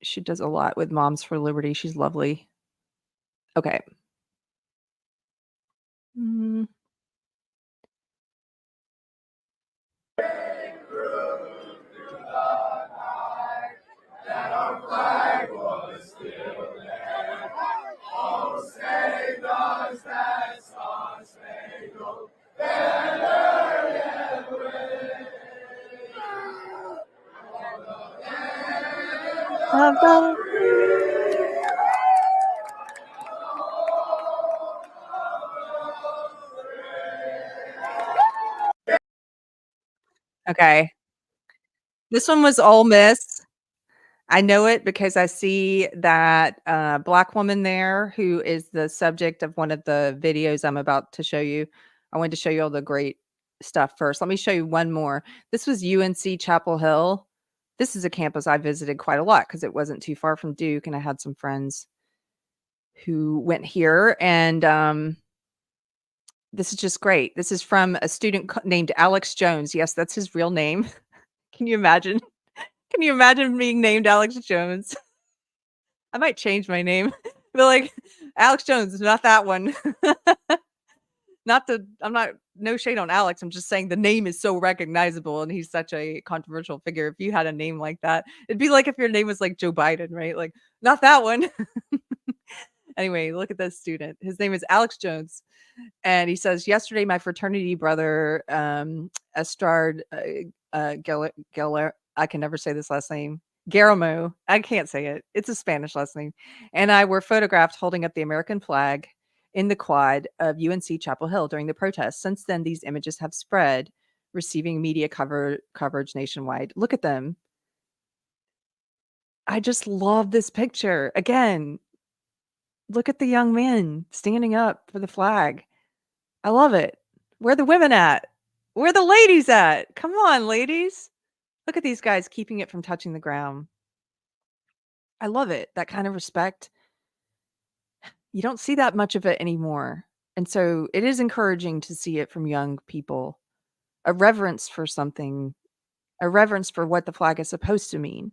She does a lot with Moms for Liberty. She's lovely. Okay. Okay. This one was Ole Miss. I know it because I see that Black woman there who is the subject of one of the videos I'm about to show you. I wanted to show you all the great stuff first. Let me show you one more. This was UNC Chapel Hill. This is a campus I visited quite a lot because it wasn't too far from Duke, and I had some friends who went here. And this is just great. This is from a student named Alex Jones. Yes, that's his real name. Can you imagine? Can you imagine being named Alex Jones? I might change my name. Be like, Alex Jones, not that one. I'm not, no shade on Alex. I'm just saying the name is so recognizable and he's such a controversial figure. If you had a name like that, it'd be like if your name was like Joe Biden, right? Like, not that one. Anyway, look at this student. His name is Alex Jones. And he says, yesterday, my fraternity brother, Estrard Geller, I can never say this last name. Garamo, I can't say it. It's a Spanish last name. And I were photographed holding up the American flag in the quad of UNC Chapel Hill during the protests. Since then, these images have spread, receiving media coverage nationwide. Look at them. I just love this picture. Again, look at the young men standing up for the flag. I love it. Where are the women at? Where are the ladies at? Come on, ladies. Look at these guys keeping it from touching the ground. I love it. That kind of respect. You don't see that much of it anymore. And so it is encouraging to see it from young people. A reverence for something, a reverence for what the flag is supposed to mean,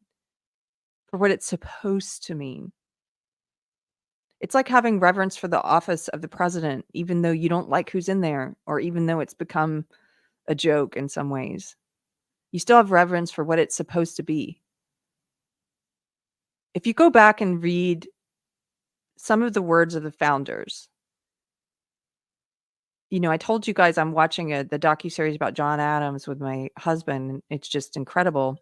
for what it's supposed to mean. It's like having reverence for the office of the president, even though you don't like who's in there, or even though it's become a joke in some ways. You still have reverence for what it's supposed to be. If you go back and read some of the words of the founders, you know, I told you guys I'm watching the docuseries about John Adams with my husband. It's just incredible.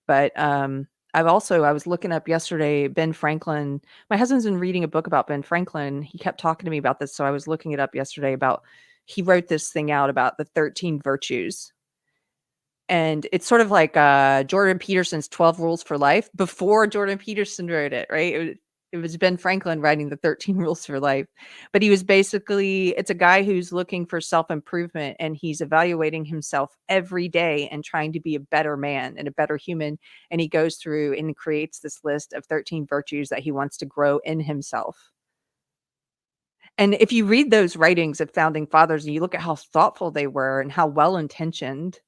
But I was looking up yesterday, Ben Franklin. My husband's been reading a book about Ben Franklin. He kept talking to me about this, so I was looking it up yesterday about, he wrote this thing out about the 13 virtues. And it's sort of like Jordan Peterson's 12 Rules for Life before Jordan Peterson wrote it, right? It was Ben Franklin writing the 13 Rules for Life. But he was basically, it's a guy who's looking for self-improvement, and he's evaluating himself every day and trying to be a better man and a better human. And he goes through and creates this list of 13 virtues that he wants to grow in himself. And if you read those writings of founding fathers and you look at how thoughtful they were and how well-intentioned,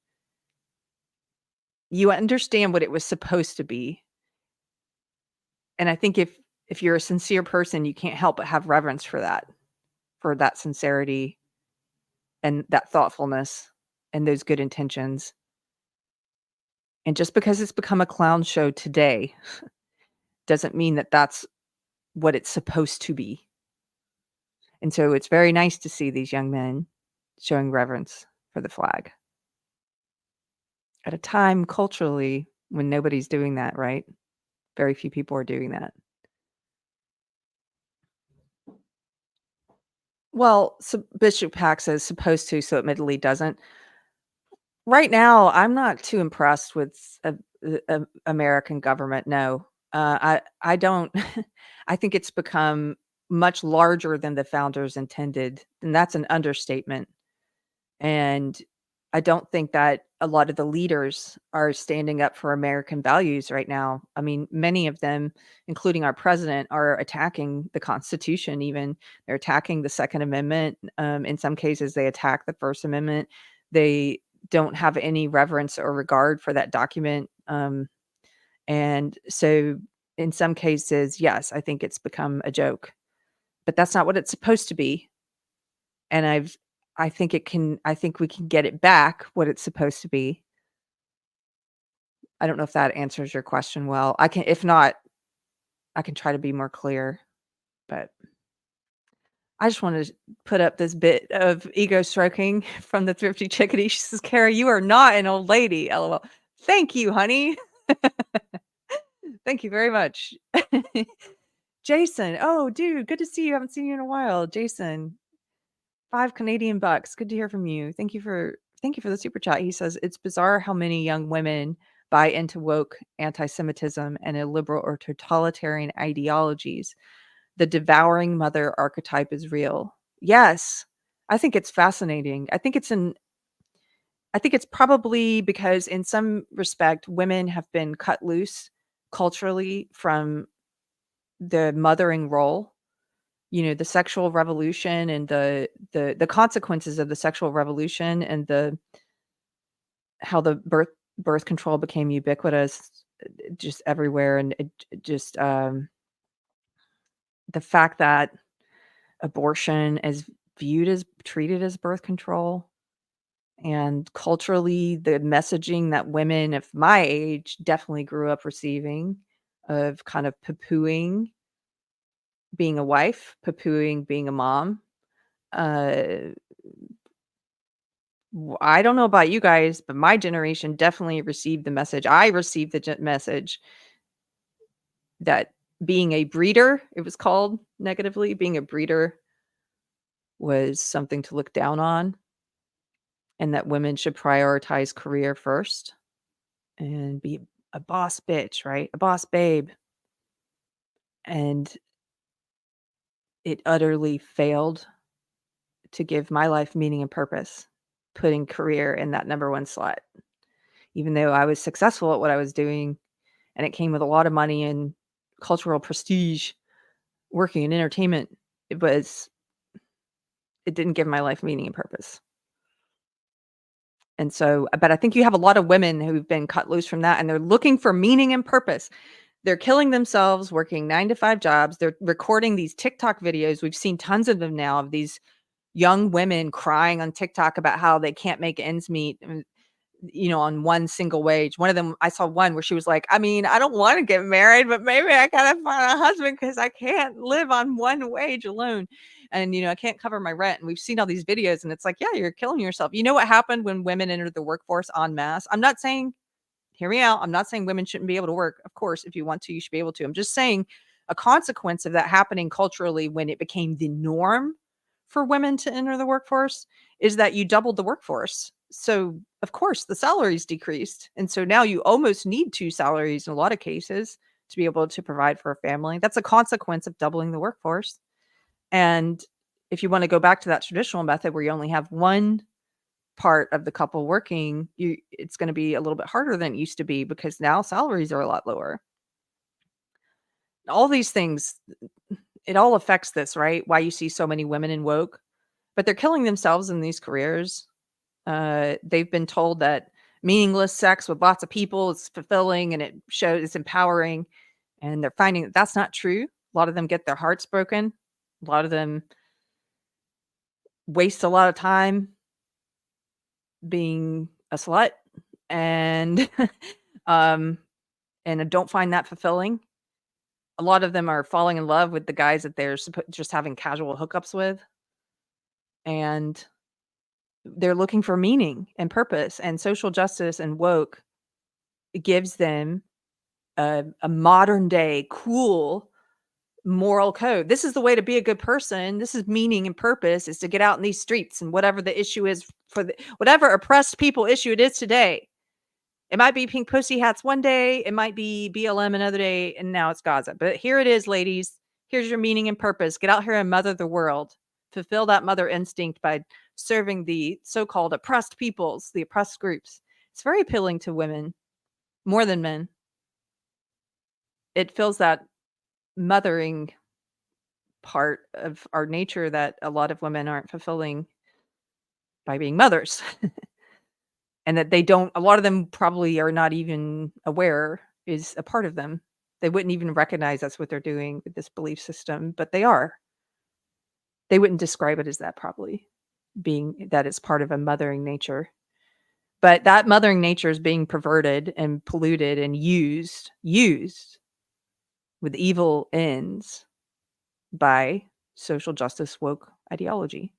you understand what it was supposed to be. And I think if you're a sincere person, you can't help but have reverence for that sincerity and that thoughtfulness and those good intentions. And just because it's become a clown show today doesn't mean that that's what it's supposed to be. And so it's very nice to see these young men showing reverence for the flag at a time culturally when nobody's doing that, right? Very few people are doing that. Well, so Bishop Pack says supposed to, so admittedly doesn't. Right now, I'm not too impressed with American government. No, I don't. I think it's become much larger than the founders intended, and that's an understatement. And I don't think that a lot of the leaders are standing up for American values right now. I mean, many of them, including our president, are attacking the Constitution. Even they're attacking the Second Amendment. In some cases, they attack the First Amendment. They don't have any reverence or regard for that document. And so, in some cases, yes, I think it's become a joke, but that's not what it's supposed to be. And I think we can get it back what it's supposed to be. I don't know if that answers your question well. If not, I can try to be more clear, but I just wanted to put up this bit of ego stroking from the Thrifty Chickadee. She says, Kara, you are not an old lady. LOL. Thank you, honey. Thank you very much. Jason. Oh, dude, good to see you. Haven't seen you in a while. Jason. 5 Canadian bucks. Good to hear from you. Thank you for the super chat. He says it's bizarre how many young women buy into woke anti-Semitism and illiberal or totalitarian ideologies. The devouring mother archetype is real. Yes. I think it's fascinating. I think it's probably because in some respect women have been cut loose culturally from the mothering role. You know, the sexual revolution and the consequences of the sexual revolution and how the birth control became ubiquitous just everywhere, and it just the fact that abortion is treated as birth control, and culturally the messaging that women of my age definitely grew up receiving of kind of poo-pooing being a wife, poo-pooing being a mom. I don't know about you guys, but my generation definitely received the message. I received the message that being a breeder, it was called negatively, being a breeder was something to look down on, and that women should prioritize career first and be a boss bitch, right? A boss babe. And it utterly failed to give my life meaning and purpose, putting career in that number one slot. Even though I was successful at what I was doing and it came with a lot of money and cultural prestige, working in entertainment, it didn't give my life meaning and purpose. And so, but I think you have a lot of women who've been cut loose from that and they're looking for meaning and purpose. They're killing themselves, working 9-to-5 jobs. They're recording these TikTok videos. We've seen tons of them now of these young women crying on TikTok about how they can't make ends meet, on one single wage. One of them, I saw one where she was like, I mean, I don't want to get married, but maybe I gotta find a husband because I can't live on one wage alone. And, I can't cover my rent. And we've seen all these videos and it's like, yeah, you're killing yourself. You know what happened when women entered the workforce en masse? I'm not saying, hear me out. I'm not saying women shouldn't be able to work. Of course, if you want to, you should be able to. I'm just saying a consequence of that happening culturally when it became the norm for women to enter the workforce is that you doubled the workforce. So of course the salaries decreased. And so now you almost need 2 salaries in a lot of cases to be able to provide for a family. That's a consequence of doubling the workforce. And if you want to go back to that traditional method where you only have one part of the couple working, it's going to be a little bit harder than it used to be because now salaries are a lot lower. All these things, it all affects this, right? Why you see so many women in woke, but they're killing themselves in these careers. They've been told that meaningless sex with lots of people is fulfilling and it's empowering. And they're finding that that's not true. A lot of them get their hearts broken. A lot of them waste a lot of time being a slut and and don't find that fulfilling. a lot of them are falling in love with the guys that they're just having casual hookups with. And they're looking for meaning and purpose, and social justice and woke gives them a modern day cool moral code. This is the way to be a good person. This is meaning and purpose, is to get out in these streets, and whatever the issue is for whatever oppressed people issue it is today. It might be pink pussy hats one day, it might be BLM another day, and now it's Gaza. But here it is, ladies. Here's your meaning and purpose. Get out here and mother the world. Fulfill that mother instinct by serving the so-called oppressed peoples, the oppressed groups. It's very appealing to women, more than men. It fills that mothering part of our nature that a lot of women aren't fulfilling by being mothers. And that a lot of them probably are not even aware is a part of them. They wouldn't even recognize that's what they're doing with this belief system, but they are. They wouldn't describe it as that, probably, being that it's part of a mothering nature. But that mothering nature is being perverted and polluted and used with evil ends by social justice woke ideology.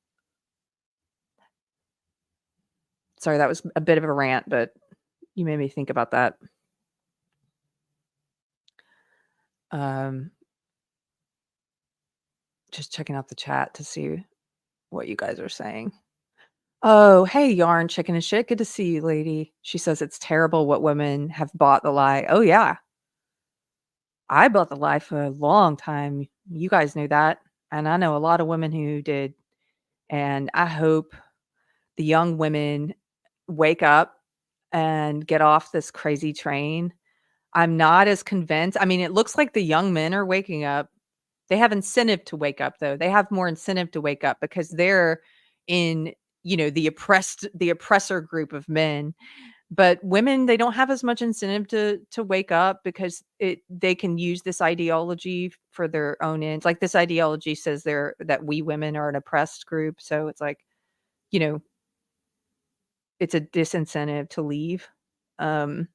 Sorry, that was a bit of a rant, but you made me think about that. Just checking out the chat to see what you guys are saying. Oh, hey, Yarn Chicken and Shit. Good to see you, lady. She says it's terrible what women have bought the lie. Oh, yeah. I bought the lie for a long time. You guys knew that. And I know a lot of women who did. And I hope the young women wake up and get off this crazy train. I'm not as convinced. I mean, it looks like the young men are waking up. They have incentive to wake up, though. They have more incentive to wake up because they're in, the oppressor group of men. But women, they don't have as much incentive to wake up because they can use this ideology for their own ends. Like, this ideology says that we women are an oppressed group. So it's like, it's a disincentive to leave. And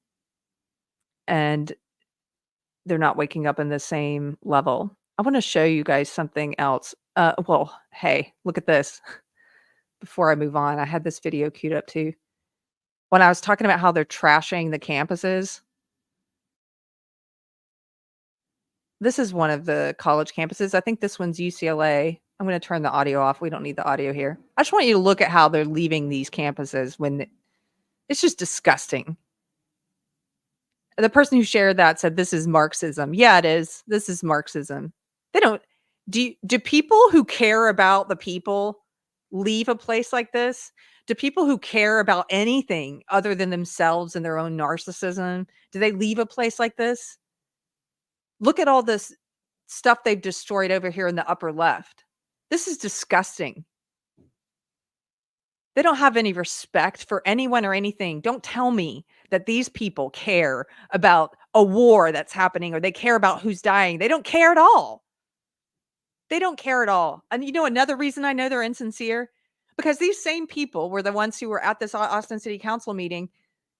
they're not waking up in the same level. I want to show you guys something else. Well, hey, look at this. Before I move on, I had this video queued up too. When I was talking about how they're trashing the campuses, this is one of the college campuses. I think this one's UCLA. I'm going to turn the audio off. We don't need the audio here. I just want you to look at how they're leaving these campuses when it's just disgusting. The person who shared that said, this is Marxism. Yeah, it is. This is Marxism. They don't. Do people who care about the people leave a place like this? Do people who care about anything other than themselves and their own narcissism, do they leave a place like this? Look at all this stuff they've destroyed over here in the upper left. This is disgusting. They don't have any respect for anyone or anything. Don't tell me that these people care about a war that's happening or they care about who's dying. They don't care at all. They don't care at all. And another reason I know they're insincere? Because these same people were the ones who were at this Austin City Council meeting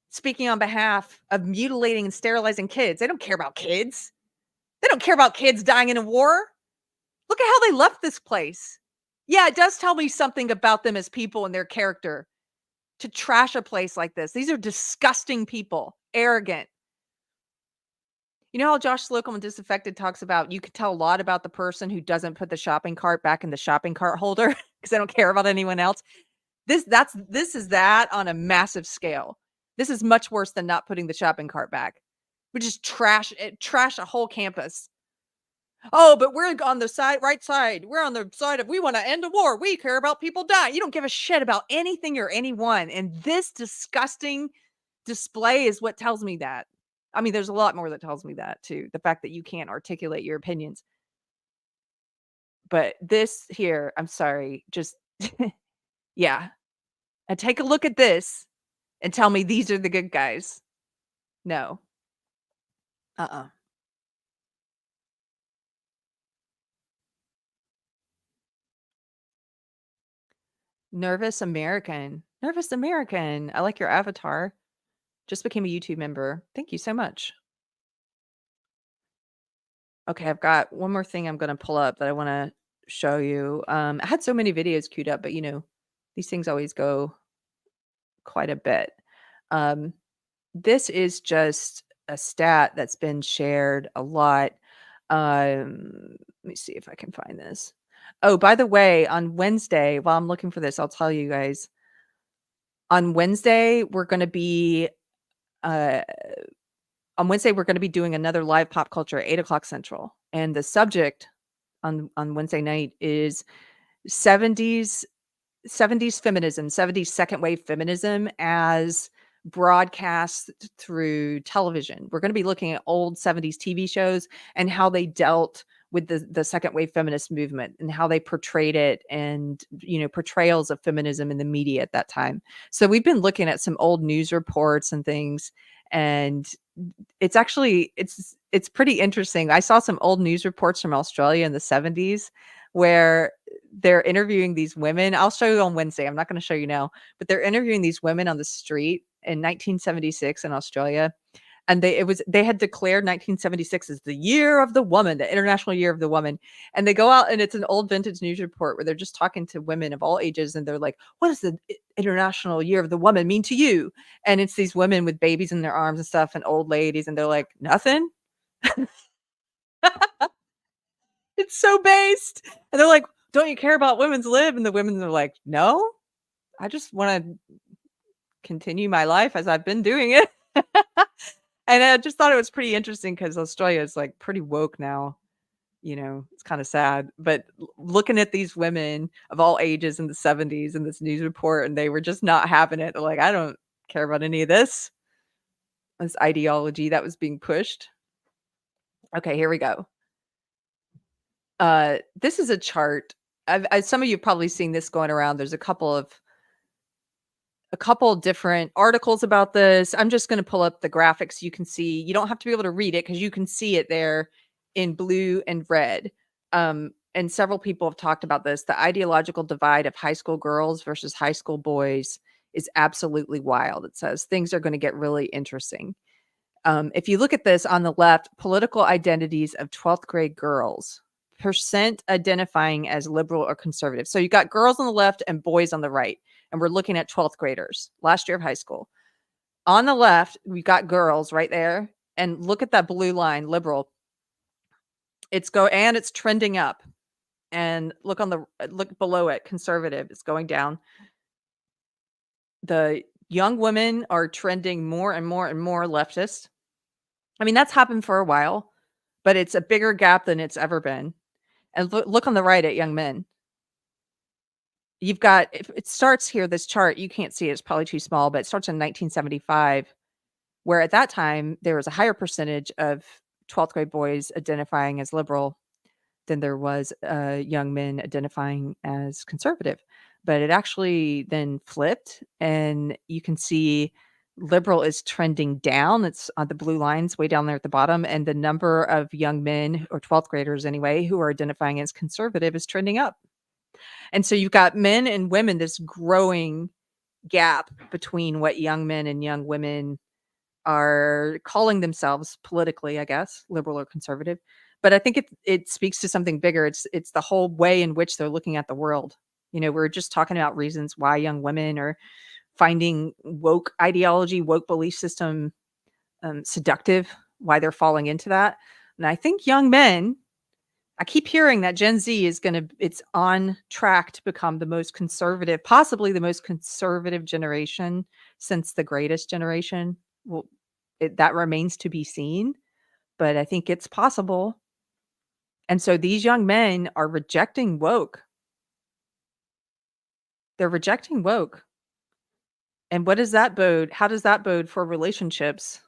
speaking on behalf of mutilating and sterilizing kids. They don't care about kids. They don't care about kids dying in a war. Look at how they left this place. Yeah, it does tell me something about them as people and their character to trash a place like this. These are disgusting people, arrogant. You know how Josh Slocum on Disaffected talks about you could tell a lot about the person who doesn't put the shopping cart back in the shopping cart holder because they don't care about anyone else. This is that on a massive scale. This is much worse than not putting the shopping cart back. We just trash a whole campus. Oh, but we're on the right side. We're on the side of we want to end a war. We care about people dying. You don't give a shit about anything or anyone. And this disgusting display is what tells me that. I mean, there's a lot more that tells me that too. The fact that you can't articulate your opinions. But this here, I'm sorry, just, yeah. And take a look at this and tell me these are the good guys. No. Nervous American. Nervous American. I like your avatar. Just became a YouTube member. Thank you so much. Okay, I've got one more thing I'm gonna pull up that I wanna show you. I had so many videos queued up, but, these things always go quite a bit. Um, this is just a stat that's been shared a lot. Let me see if I can find this. Oh, by the way, on Wednesday, while I'm looking for this, I'll tell you guys. On Wednesday, we're gonna be uh doing another live pop culture at 8 o'clock Central. And the subject on Wednesday night is 70s 70s feminism, 70s second wave feminism as broadcast through television. We're going to be looking at old 70s TV shows and how they dealt with the second wave feminist movement and how they portrayed it, and portrayals of feminism in the media at that time. So we've been looking at some old news reports and things, and it's pretty interesting. I saw some old news reports from Australia in the 70s where they're interviewing these women. I'll show you on Wednesday. I'm not going to show you now, but they're interviewing these women on the street in 1976 in Australia. And they had declared 1976 as the year of the woman, the International Year of the Woman. And they go out, and it's an old vintage news report where they're just talking to women of all ages, and they're like, "What does the International Year of the Woman mean to you?" And it's these women with babies in their arms and stuff, and old ladies, and they're like, "Nothing." It's so based. And they're like, "Don't you care about women's lib?" And the women are like, "No, I just want to continue my life as I've been doing it." And I just thought it was pretty interesting because Australia is like pretty woke now. It's kind of sad. But looking at these women of all ages in the 70s in this news report, and they were just not having it. They're like, "I don't care about any of this ideology that was being pushed." Okay, here we go. This is a chart. Some of you have probably seen this going around. There's a couple different articles about this. I'm just going to pull up the graphics. You can see. You don't have to be able to read it because you can see it there in blue and red. And several people have talked about this. The ideological divide of high school girls versus high school boys is absolutely wild. It says things are going to get really interesting. If you look at this on the left, political identities of 12th grade girls, percent identifying as liberal or conservative. So you got girls on the left and boys on the right. And we're looking at 12th graders, last year of high school. On the left, we got girls right there. And look at that blue line, liberal. It's trending up. And look below it, conservative. It's going down. The young women are trending more and more and more leftist. I mean, that's happened for a while, but it's a bigger gap than it's ever been. And look on the right at young men. You've got, if it starts here, this chart, you can't see it, it's probably too small, but it starts in 1975, where at that time, there was a higher percentage of 12th grade boys identifying as liberal than there was young men identifying as conservative. But it actually then flipped, and you can see liberal is trending down. It's on the blue lines way down there at the bottom, and the number of young men, or 12th graders anyway, who are identifying as conservative is trending up. And so you've got men and women, this growing gap between what young men and young women are calling themselves politically, I guess, liberal or conservative. But I think it speaks to something bigger. It's the whole way in which they're looking at the world. We're just talking about reasons why young women are finding woke ideology, woke belief system seductive, why they're falling into that. And I think young men, I keep hearing that Gen Z it's on track to become the most conservative, possibly the most conservative generation since the greatest generation. Well, that remains to be seen, but I think it's possible. And so these young men are rejecting woke. They're rejecting woke. And what does that bode? How does that bode for relationships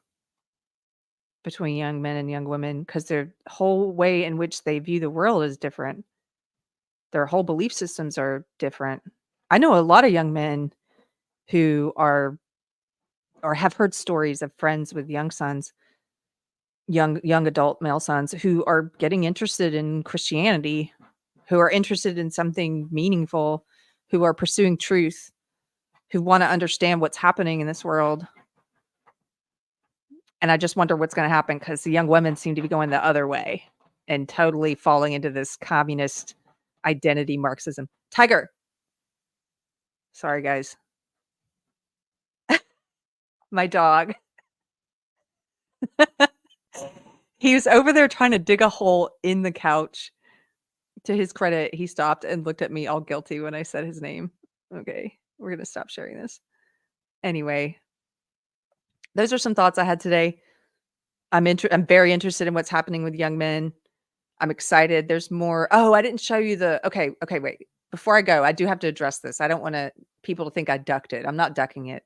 between young men and young women? Because their whole way in which they view the world is different. Their whole belief systems are different. I know a lot of young men who are or have heard stories of friends with young sons, young adult male sons, who are getting interested in Christianity, who are interested in something meaningful, who are pursuing truth, who want to understand what's happening in this world. And I just wonder what's going to happen, because the young women seem to be going the other way. and totally falling into this communist identity Marxism. Tiger. Sorry, guys. My dog. He was over there trying to dig a hole in the couch. To his credit, he stopped and looked at me all guilty when I said his name. Okay, we're going to stop sharing this. Anyway, those are some thoughts I had today. I'm very interested in what's happening with young men. I'm excited. There's more. Oh, I didn't show you the. Okay, wait. Before I go, I do have to address this. I don't want people to think I ducked it. I'm not ducking it.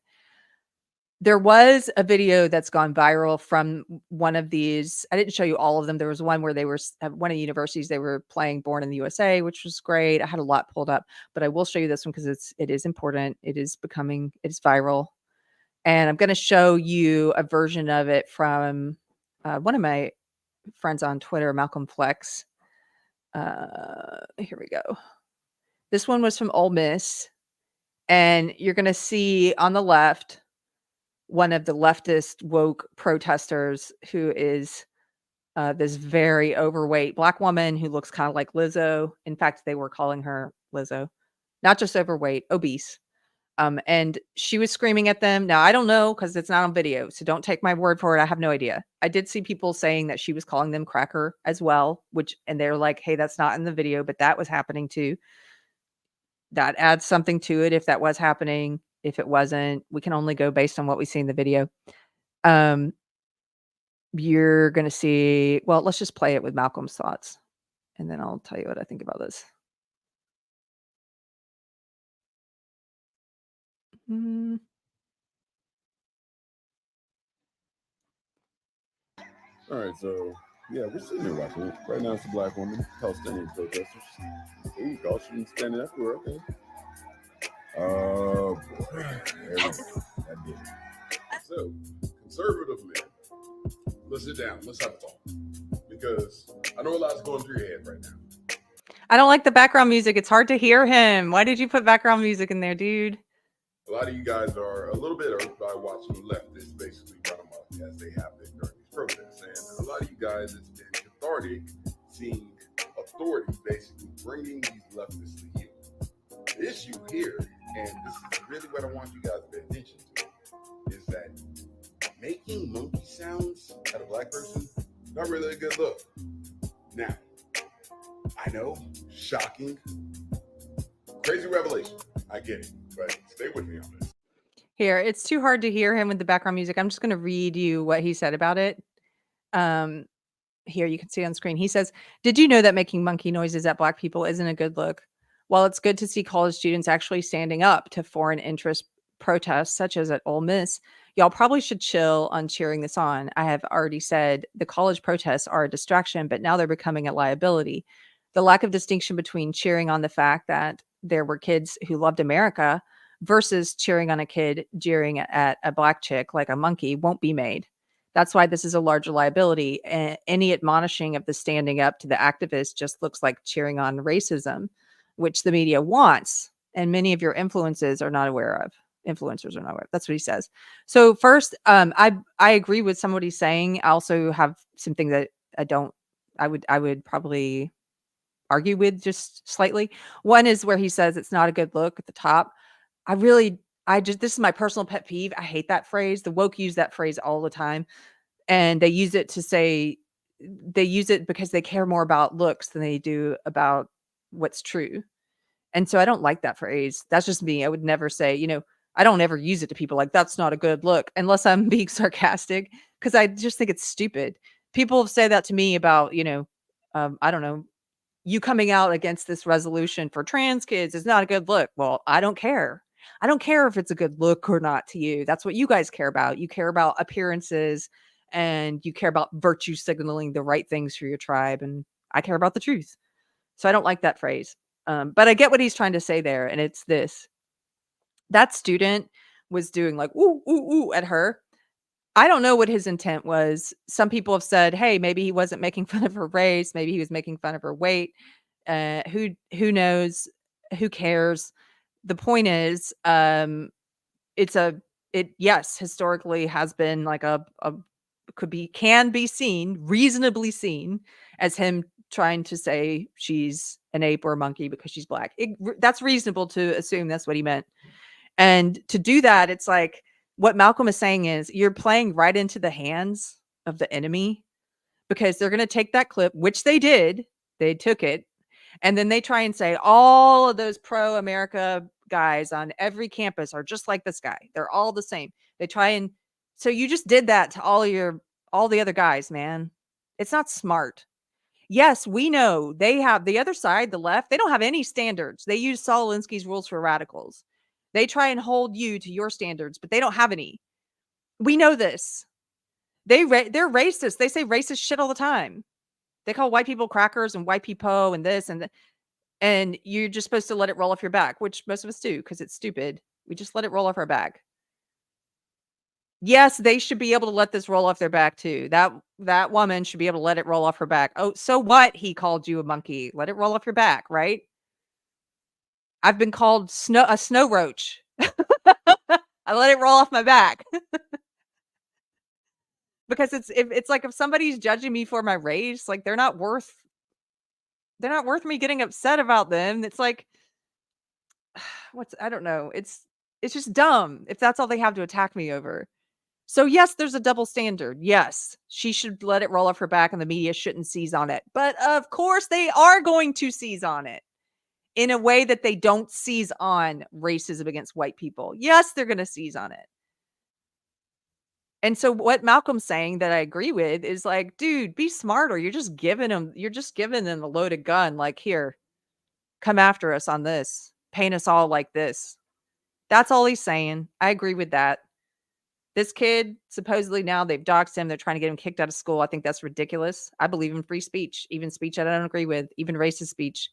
There was a video that's gone viral from one of these. I didn't show you all of them. There was one where they were at one of the universities. They were playing Born in the USA, which was great. I had a lot pulled up, but I will show you this one because it is important. It's viral. And I'm going to show you a version of it from one of my friends on Twitter, Malcolm Flex. Here we go. This one was from Ole Miss. And you're going to see on the left one of the leftist woke protesters who is this very overweight Black woman who looks kind of like Lizzo. In fact, they were calling her Lizzo. Not just overweight, obese. And she was screaming at them. Now, I don't know because it's not on video, so don't take my word for it. I have no idea. I did see people saying that she was calling them cracker as well, and they're like, hey, that's not in the video, but that was happening too. That adds something to it if that was happening. If it wasn't, we can only go based on what we see in the video. You're going to see, well, let's just play it with Malcolm's thoughts, and then I'll tell you what I think about this. All right, so yeah, we're sitting there watching it. Right now, it's a Black woman, Palestinian protesters. Ooh, caution standing everywhere. Okay. Oh boy, there we go. That did it. So, conservative men, let's sit down. Let's have a talk because I know a lot's going through your head right now. I don't like the background music. It's hard to hear him. Why did you put background music in there, dude? A lot of you guys are a little bit irked by watching leftists basically run amok as they have been during these protests. And a lot of you guys, it's been cathartic seeing authorities basically bringing these leftists to you. The issue here, and this is really what I want you guys to pay attention to, is that making monkey sounds at a Black person, not really a good look. Now, I know, shocking, crazy revelation. I get it, but stay with me on this. Here, it's too hard to hear him with the background music. I'm just going to read you what he said about it. Here, you can see on screen. He says, "Did you know that making monkey noises at Black people isn't a good look? While it's good to see college students actually standing up to foreign interest protests, such as at Ole Miss, y'all probably should chill on cheering this on. I have already said the college protests are a distraction, but now they're becoming a liability. The lack of distinction between cheering on the fact that there were kids who loved America versus cheering on a kid jeering at a Black chick like a monkey won't be made. That's why this is a larger liability. Any admonishing of the standing up to the activists just looks like cheering on racism, which the media wants, and many of your influencers are not aware of. That's what he says. So first, I agree with some of what he's saying. I also have something that I would probably argue with just slightly. One is where he says it's not a good look at the top. This is my personal pet peeve. I hate that phrase. The woke use that phrase all the time. And they use it because they care more about looks than they do about what's true. And so I don't like that phrase. That's just me. I would never say, I don't ever use it to people like that's not a good look unless I'm being sarcastic, because I just think it's stupid. People say that to me about, I don't know, you coming out against this resolution for trans kids is not a good look. Well, I don't care. I don't care if it's a good look or not to you. That's what you guys care about. You care about appearances and you care about virtue signaling the right things for your tribe. And I care about the truth. So I don't like that phrase. But I get what he's trying to say there. And it's this. That student was doing like, ooh, ooh, ooh at her. I don't know what his intent was. Some people have said, hey, maybe he wasn't making fun of her race. Maybe he was making fun of her weight. Who knows? Who cares? The point is, yes, historically has been like can be seen, reasonably seen as him trying to say she's an ape or a monkey because she's black. That's reasonable to assume that's what he meant. And to do that, it's like what Malcolm is saying is you're playing right into the hands of the enemy, because they're going to take that clip, which they did. They took it. And then they try and say all of those pro-America guys on every campus are just like this guy. They're all the same. They try and, so you just did that to all the other guys, man. It's not smart. Yes, we know they have the other side, the left. They don't have any standards. They use Saul Alinsky's rules for radicals. They try and hold you to your standards, but they don't have any. We know this. They're racist. They say racist shit all the time. They call white people crackers and white people and this and and you're just supposed to let it roll off your back, which most of us do because it's stupid. We just let it roll off our back. Yes, they should be able to let this roll off their back too. That woman should be able to let it roll off her back. Oh, so what? He called you a monkey. Let it roll off your back, right? I've been called a snow roach. I let it roll off my back. Because it's like if somebody's judging me for my race, like they're not worth me getting upset about them. It's like I don't know. It's just dumb if that's all they have to attack me over. So yes, there's a double standard. Yes, she should let it roll off her back and the media shouldn't seize on it. But of course they are going to seize on it in a way that they don't seize on racism against white people. Yes, they're going to seize on it. And so what Malcolm's saying that I agree with is like, dude, be smarter. You're just giving them a loaded gun. Like, here, come after us on this. Paint us all like this. That's all he's saying. I agree with that. This kid, supposedly now they've doxxed him. They're trying to get him kicked out of school. I think that's ridiculous. I believe in free speech, even speech that I don't agree with, even racist speech.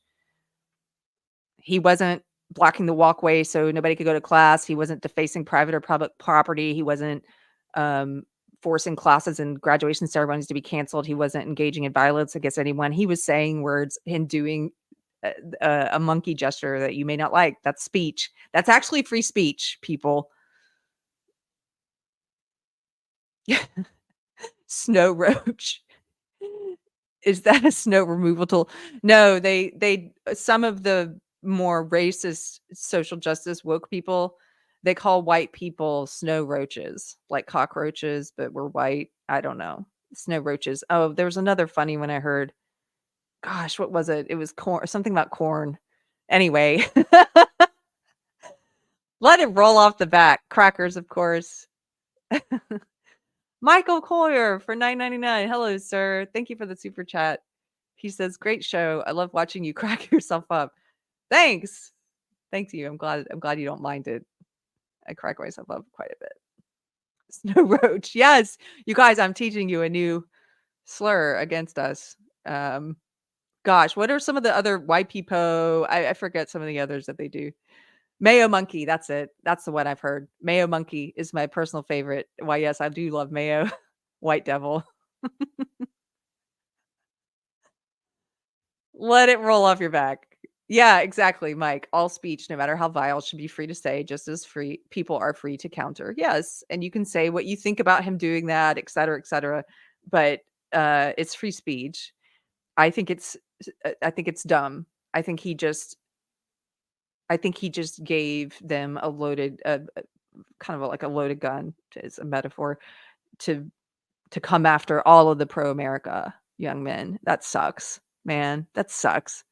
He wasn't blocking the walkway so nobody could go to class. He wasn't defacing private or public property. He wasn't forcing classes and graduation ceremonies to be canceled. He wasn't engaging in violence against anyone. He was saying words and doing a monkey gesture that you may not like. That's speech. That's actually free speech, people. Snow roach. Is that a snow removal tool? No, they some of the more racist social justice woke people, they call white people snow roaches, like cockroaches, but we're white. I don't know. Snow roaches. Oh, there was another funny one I heard. Gosh, what was it? It was corn, something about corn. Anyway, let it roll off the back. Crackers, of course. Michael Coyer for $9.99. Hello, sir. Thank you for the super chat. He says, great show. I love watching you crack yourself up. Thanks. Thank you. I'm glad you don't mind it. I crack myself up quite a bit. Snow roach. Yes. You guys, I'm teaching you a new slur against us. Gosh, what are some of the other white people? I forget some of the others that they do. Mayo monkey. That's it. That's the one I've heard. Mayo monkey is my personal favorite. Why, yes, I do love mayo. White devil. Let it roll off your back. Yeah, exactly, Mike. All speech, no matter how vile, should be free to say, just as free people are free to counter. Yes, and you can say what you think about him doing that, et cetera, but it's free speech. I think it's dumb. I think he just gave them a loaded, kind of like a loaded gun, is a metaphor, to come after all of the pro-America young men. That sucks, man. That sucks.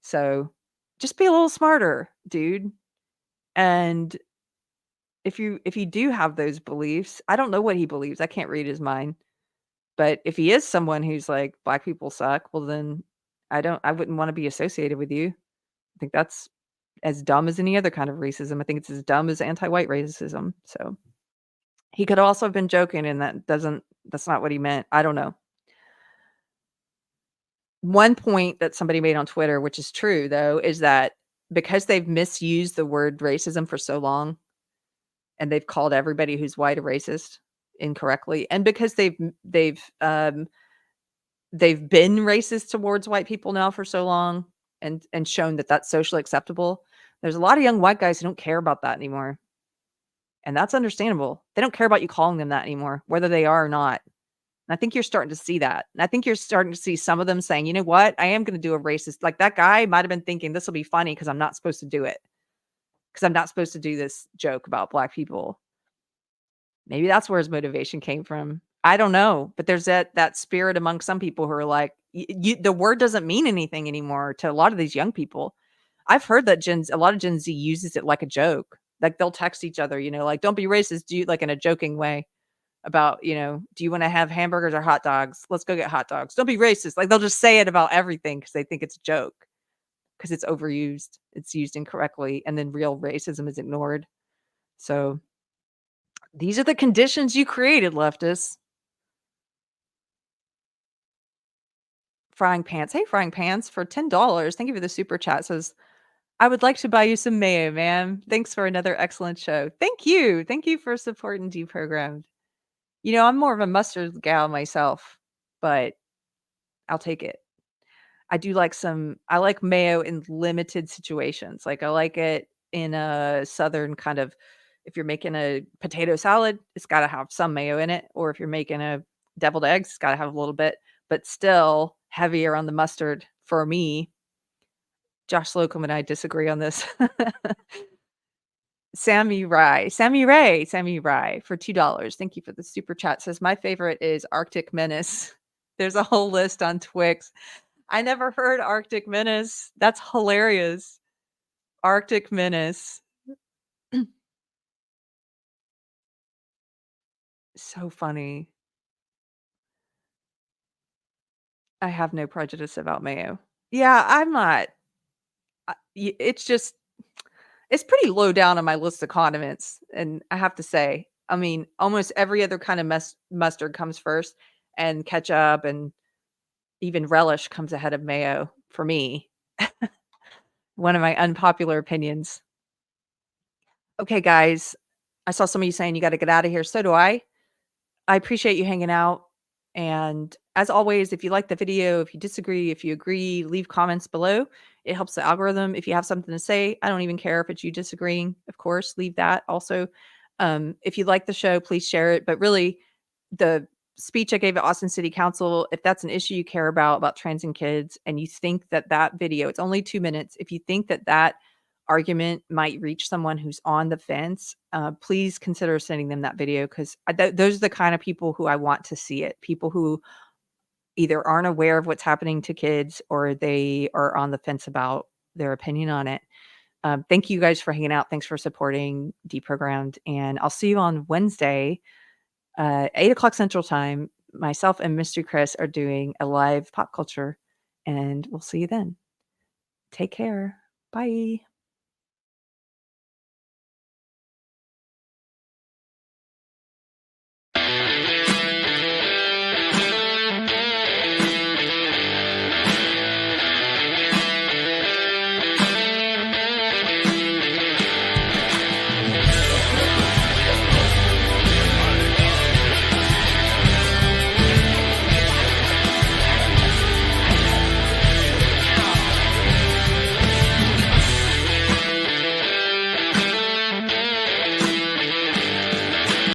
So just be a little smarter, dude. And if you do have those beliefs, I don't know what he believes. I can't read his mind. But if he is someone who's like, black people suck, well then I wouldn't want to be associated with you. I think that's as dumb as any other kind of racism. I think it's as dumb as anti-white racism. So he could also have been joking, and that's not what he meant. I don't know. One point that somebody made on Twitter, which is true though, is that because they've misused the word racism for so long, and they've called everybody who's white a racist incorrectly, and because they've been racist towards white people now for so long, and shown that that's socially acceptable, there's a lot of young white guys who don't care about that anymore. And that's understandable. They don't care about you calling them that anymore, whether they are or not. And I think you're starting to see that. And I think you're starting to see some of them saying, you know what? I am going to do a racist. Like that guy might have been thinking this will be funny because I'm not supposed to do it. Because I'm not supposed to do this joke about Black people. Maybe that's where his motivation came from. I don't know. But there's that spirit among some people who are like, the word doesn't mean anything anymore to a lot of these young people. I've heard that a lot of Gen Z uses it like a joke. Like they'll text each other, like, don't be racist, do you, like in a joking way about, do you want to have hamburgers or hot dogs? Let's go get hot dogs. Don't be racist. Like they'll just say it about everything because they think it's a joke because it's overused. It's used incorrectly. And then real racism is ignored. So these are the conditions you created, leftists. Frying Pants. Hey, Frying Pants, for $10. Thank you for the super chat. Says, I would like to buy you some mayo, man. Thanks for another excellent show. Thank you. Thank you for supporting Deprogrammed. I'm more of a mustard gal myself, but I'll take it. I like mayo in limited situations. Like I like it in a Southern kind of, if you're making a potato salad, it's got to have some mayo in it. Or if you're making a deviled eggs, it's got to have a little bit, but still heavier on the mustard for me. Josh Slocum and I disagree on this. Sammy Ray for $2. Thank you for the super chat. Says, my favorite is Arctic Menace. There's a whole list on Twix. I never heard Arctic Menace. That's hilarious. Arctic Menace. So funny. I have no prejudice about mayo. Yeah, I'm not. It's just, it's pretty low down on my list of condiments. And I have to say, I mean, almost every other kind of mustard comes first, and ketchup and even relish comes ahead of mayo for me. One of my unpopular opinions. Okay, guys, I saw some of you saying you got to get out of here. So do I. I appreciate you hanging out. And as always, if you like the video, if you disagree, if you agree, leave comments below. It helps the algorithm. If you have something to say, I don't even care if it's you disagreeing. Of course, leave that also. If you like the show, please share it. But really, the speech I gave at Austin City Council, if that's an issue you care about trans and kids, and you think that video, it's only 2 minutes. If you think that argument might reach someone who's on the fence, please consider sending them that video, because those are the kind of people who I want to see it. People who either aren't aware of what's happening to kids or they are on the fence about their opinion on it. Thank you guys for hanging out. Thanks for supporting Deprogrammed. And I'll see you on Wednesday, 8 o'clock Central Time. Myself and Mr. Chris are doing a live pop culture, and we'll see you then. Take care. Bye.